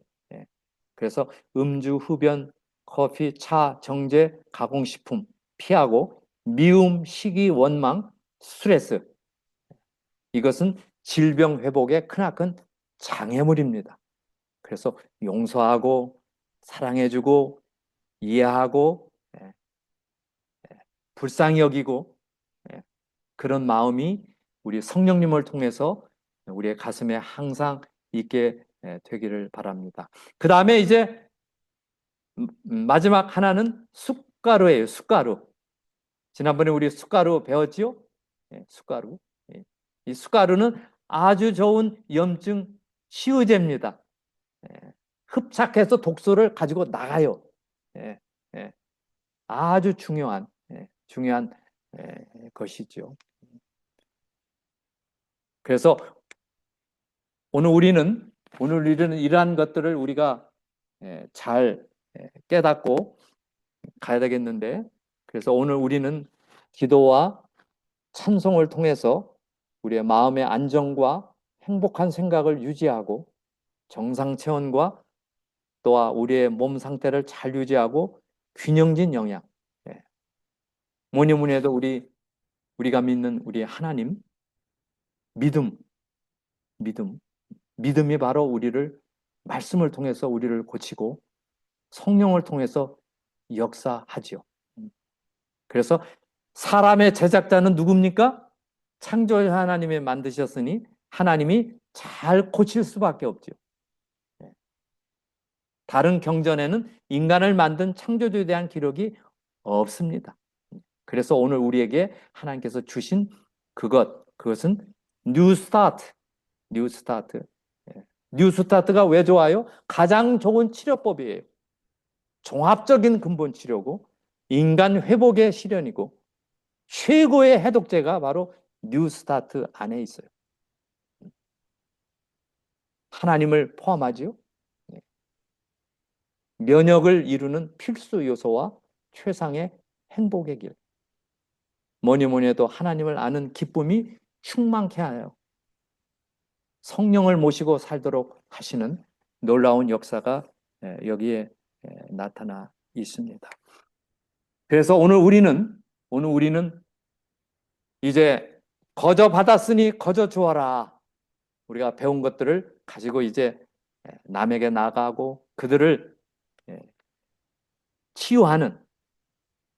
그래서 음주, 흡연, 커피, 차, 정제, 가공식품 피하고 미움, 시기, 원망, 스트레스 이것은 질병 회복의 크나큰 장애물입니다. 그래서 용서하고 사랑해주고 이해하고 불쌍히 여기고 그런 마음이 우리 성령님을 통해서 우리의 가슴에 항상 있게 되기를 바랍니다. 그 다음에 이제 마지막 하나는 숟가루예요. 숟가루. 지난번에 우리 숟가루 배웠지요? 숟가루. 이 숟가루는 아주 좋은 염증 치유제입니다. 흡착해서 독소를 가지고 나가요. 아주 중요한 것이죠. 그래서 오늘 우리는 이러한 것들을 우리가 잘 깨닫고 가야 되겠는데, 그래서 오늘 우리는 기도와 찬송을 통해서 우리의 마음의 안정과 행복한 생각을 유지하고 정상 체온과 또한 우리의 몸 상태를 잘 유지하고 균형진 영양, 뭐니 해도 우리가 믿는 우리 하나님, 믿음이 바로 우리를 말씀을 통해서 우리를 고치고 성령을 통해서 역사하지요. 그래서 사람의 제작자는 누굽니까? 창조주 하나님이 만드셨으니 하나님이 잘 고칠 수밖에 없죠. 다른 경전에는 인간을 만든 창조주에 대한 기록이 없습니다. 그래서 오늘 우리에게 하나님께서 주신 그것은 뉴 스타트. 뉴 스타트가 왜 좋아요? 가장 좋은 치료법이에요. 종합적인 근본 치료고 인간 회복의 실현이고 최고의 해독제가 바로 뉴 스타트 안에 있어요. 하나님을 포함하지요. 면역을 이루는 필수 요소와 최상의 행복의 길. 뭐니 해도 하나님을 아는 기쁨이 충만케 하여 성령을 모시고 살도록 하시는 놀라운 역사가 여기에 나타나 있습니다. 그래서 오늘 우리는 이제 거저 받았으니 거저 주어라. 우리가 배운 것들을 가지고 이제 남에게 나가고 그들을 치유하는,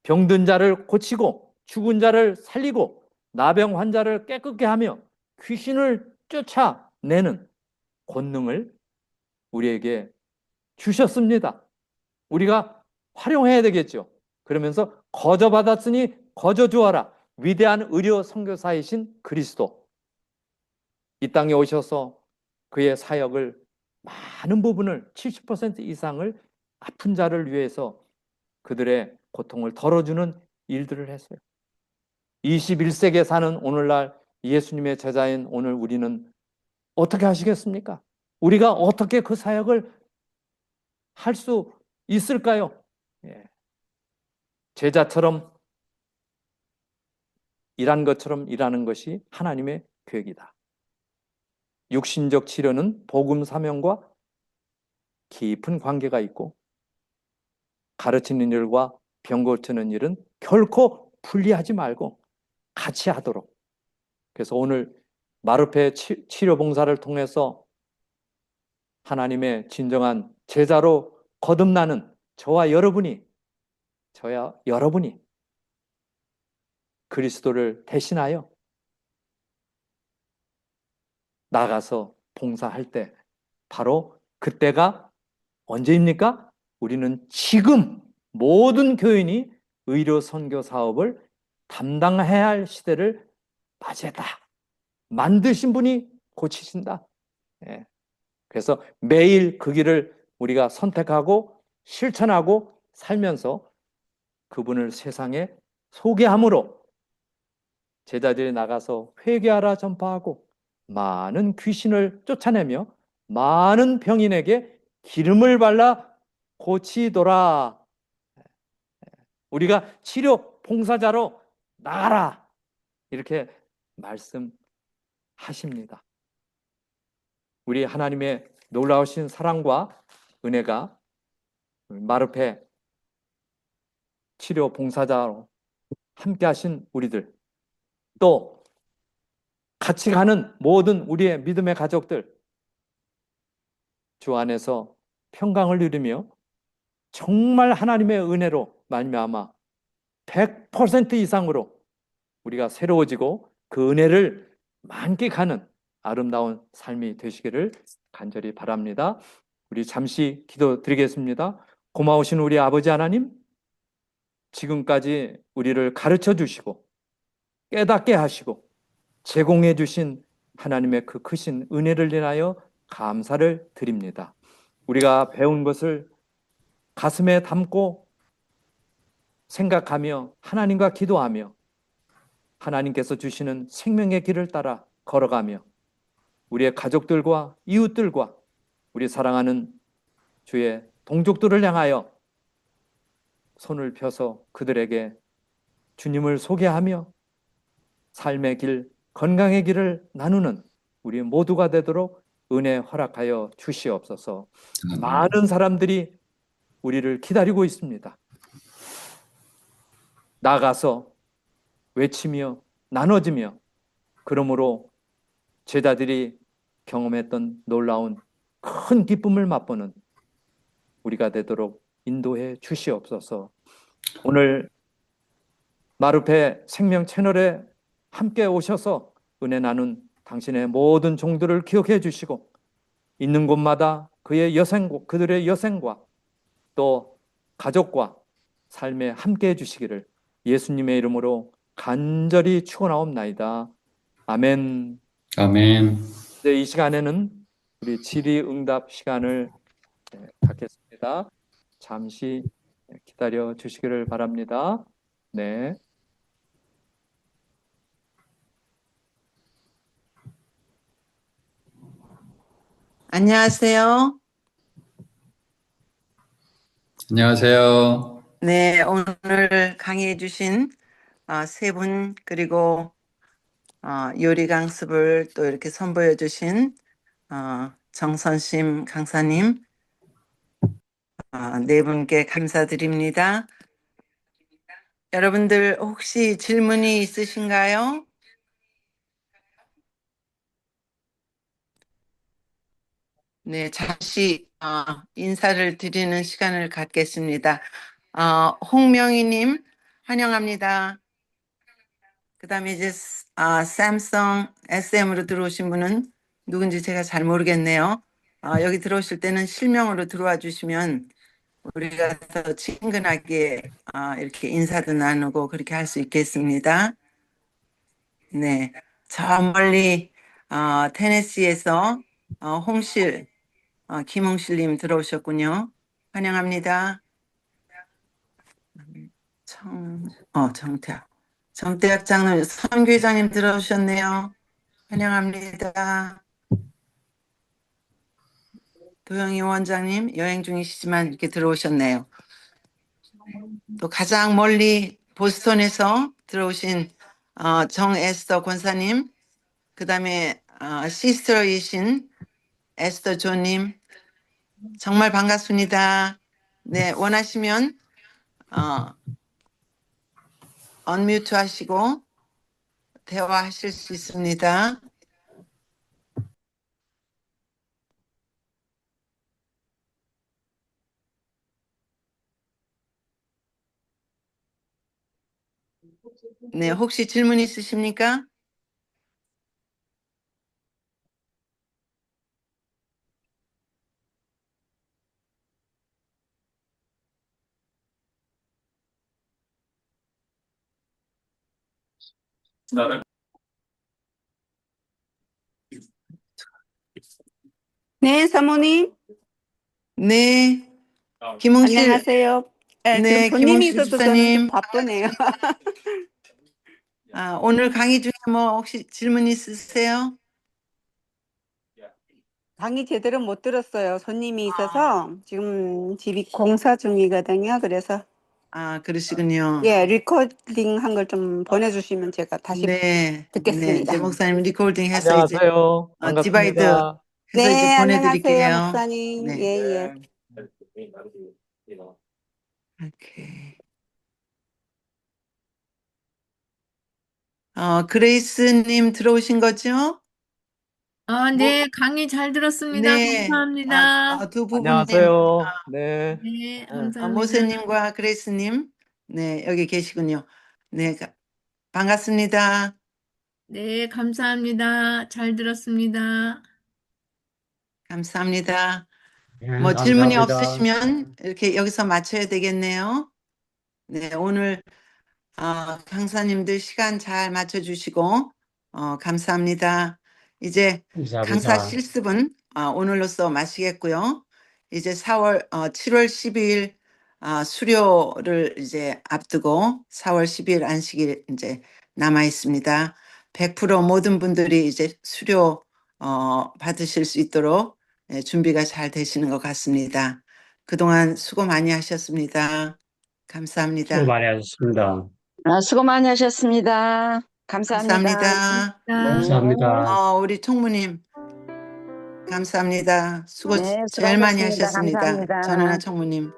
병든 자를 고치고 죽은 자를 살리고 나병 환자를 깨끗게 하며 귀신을 쫓아내는 권능을 우리에게 주셨습니다. 우리가 활용해야 되겠죠. 그러면서 거저 받았으니 거저 주어라. 위대한 의료 선교사이신 그리스도 이 땅에 오셔서 그의 사역을 많은 부분을 70% 이상을 아픈 자를 위해서 그들의 고통을 덜어주는 일들을 했어요. 21세기에 사는 오늘날 예수님의 제자인 오늘 우리는 어떻게 하시겠습니까? 우리가 어떻게 그 사역을 할 수 있을까요? 제자처럼 일한 것처럼 일하는 것이 하나님의 계획이다. 육신적 치료는 복음 사명과 깊은 관계가 있고 가르치는 일과 병 고치는 일은 결코 분리하지 말고 같이 하도록. 그래서 오늘 마르페 치료 봉사를 통해서 하나님의 진정한 제자로 거듭나는 저와 여러분이 그리스도를 대신하여 나가서 봉사할 때 바로 그때가 언제입니까? 우리는 지금 모든 교인이 의료 선교 사업을 담당해야 할 시대를 맞이했다. 만드신 분이 고치신다. 예. 그래서 매일 그 길을 우리가 선택하고 실천하고 살면서 그분을 세상에 소개함으로 제자들이 나가서 회개하라 전파하고 많은 귀신을 쫓아내며 많은 병인에게 기름을 발라 고치더라. 우리가 치료 봉사자로 나가라. 이렇게 말씀하십니다. 우리 하나님의 놀라우신 사랑과 은혜가 마르페 치료 봉사자로 함께 하신 우리들, 또 같이 가는 모든 우리의 믿음의 가족들, 주 안에서 평강을 누리며 정말 하나님의 은혜로 말미암아 100% 이상으로 우리가 새로워지고 그 은혜를 만끽하는 아름다운 삶이 되시기를 간절히 바랍니다. 우리 잠시 기도드리겠습니다. 고마우신 우리 아버지 하나님, 지금까지 우리를 가르쳐 주시고 깨닫게 하시고 제공해 주신 하나님의 그 크신 은혜를 인하여 감사를 드립니다. 우리가 배운 것을 가슴에 담고 생각하며 하나님과 기도하며 하나님께서 주시는 생명의 길을 따라 걸어가며 우리의 가족들과 이웃들과 우리 사랑하는 주의 동족들을 향하여 손을 펴서 그들에게 주님을 소개하며 삶의 길, 건강의 길을 나누는 우리 모두가 되도록 은혜 허락하여 주시옵소서. 많은 사람들이 우리를 기다리고 있습니다. 나가서 외치며 나눠지며 그러므로 제자들이 경험했던 놀라운 큰 기쁨을 맛보는 우리가 되도록 인도해 주시옵소서. 오늘 마르페 생명 채널에 함께 오셔서 은혜 나눈 당신의 모든 종들을 기억해 주시고 있는 곳마다 그들의 여생과 또 가족과 삶에 함께 해 주시기를 예수님의 이름으로 간절히 축원하옵나이다. 아멘. 아멘. 이제 이 시간에는 우리 질의응답 시간을 갖겠습니다. 잠시 기다려 주시기를 바랍니다. 네. 안녕하세요. 안녕하세요. 네, 오늘 강의해 주신 세 분, 그리고 요리 강습을 또 이렇게 선보여 주신 정선심 강사님, 네 분께 감사드립니다. 여러분들 혹시 질문이 있으신가요? 네, 잠시 인사를 드리는 시간을 갖겠습니다. 홍명희님 환영합니다. 그 다음에 이제 삼성 SM으로 들어오신 분은 누군지 제가 잘 모르겠네요. 여기 들어오실 때는 실명으로 들어와 주시면 우리가 더 친근하게 이렇게 인사도 나누고 그렇게 할 수 있겠습니다. 네, 저 멀리 테네시에서 김홍실님 들어오셨군요. 환영합니다. 정태학 장로님, 선교회장님 들어오셨네요. 환영합니다. 도영희 원장님 여행 중이시지만 이렇게 들어오셨네요. 또 가장 멀리 보스턴에서 들어오신 정에스더 권사님, 그 다음에 시스터이신 에스더 조님, 정말 반갑습니다. 네, 원하시면 언뮤트 하시고 대화하실 수 있습니다. 네, 혹시 질문 있으십니까? 네, 사모님. 네, 김홍실, 안녕하세요. 네, 네, 지금 손님이 김홍실 있어서 저는 좀 집사님. 바쁘네요. 오늘 강의 중에 뭐 혹시 질문 있으세요? 강의 제대로 못 들었어요. 손님이 있어서 지금 집이 공사 중이거든요. 그래서 그러시군요. 예, 리코딩 한 걸 좀 보내주시면 제가 다시 네, 듣겠습니다. 이제 목사님 리코딩 해서 이제 안녕하세요. 디바이드 반갑습니다. 해서 이제 네, 안녕하세요, 보내드릴게요. 목사님. 네. 예, 예. 오케이. 그레이스님 들어오신 거죠? 네, 강의 잘 들었습니다. 네, 감사합니다. 두 부분 안녕하세요. 네. 네, 네. 감사합니다. 모세님과 그레이스님, 네, 여기 계시군요. 네, 반갑습니다. 네, 감사합니다. 잘 들었습니다. 감사합니다. 네, 뭐 질문이 감사합니다. 없으시면 이렇게 여기서 마쳐야 되겠네요. 네, 오늘 강사님들 시간 잘 맞춰주시고 감사합니다. 이제 강사 감사합니다. 실습은 오늘로써 마치겠고요. 이제 7월 12일 수료를 이제 앞두고 4월 12일 안식일 이제 남아 있습니다. 100% 모든 분들이 이제 수료 받으실 수 있도록 준비가 잘 되시는 것 같습니다. 그동안 수고 많이 하셨습니다. 감사합니다. 수고 많이 하셨습니다. 수고 많이 하셨습니다. 감사합니다. 감사합니다. 감사합니다. 우리 총무님 감사합니다. 수고 네, 제일 많이 수고하셨습니다. 하셨습니다. 감사합니다. 전하나 총무님.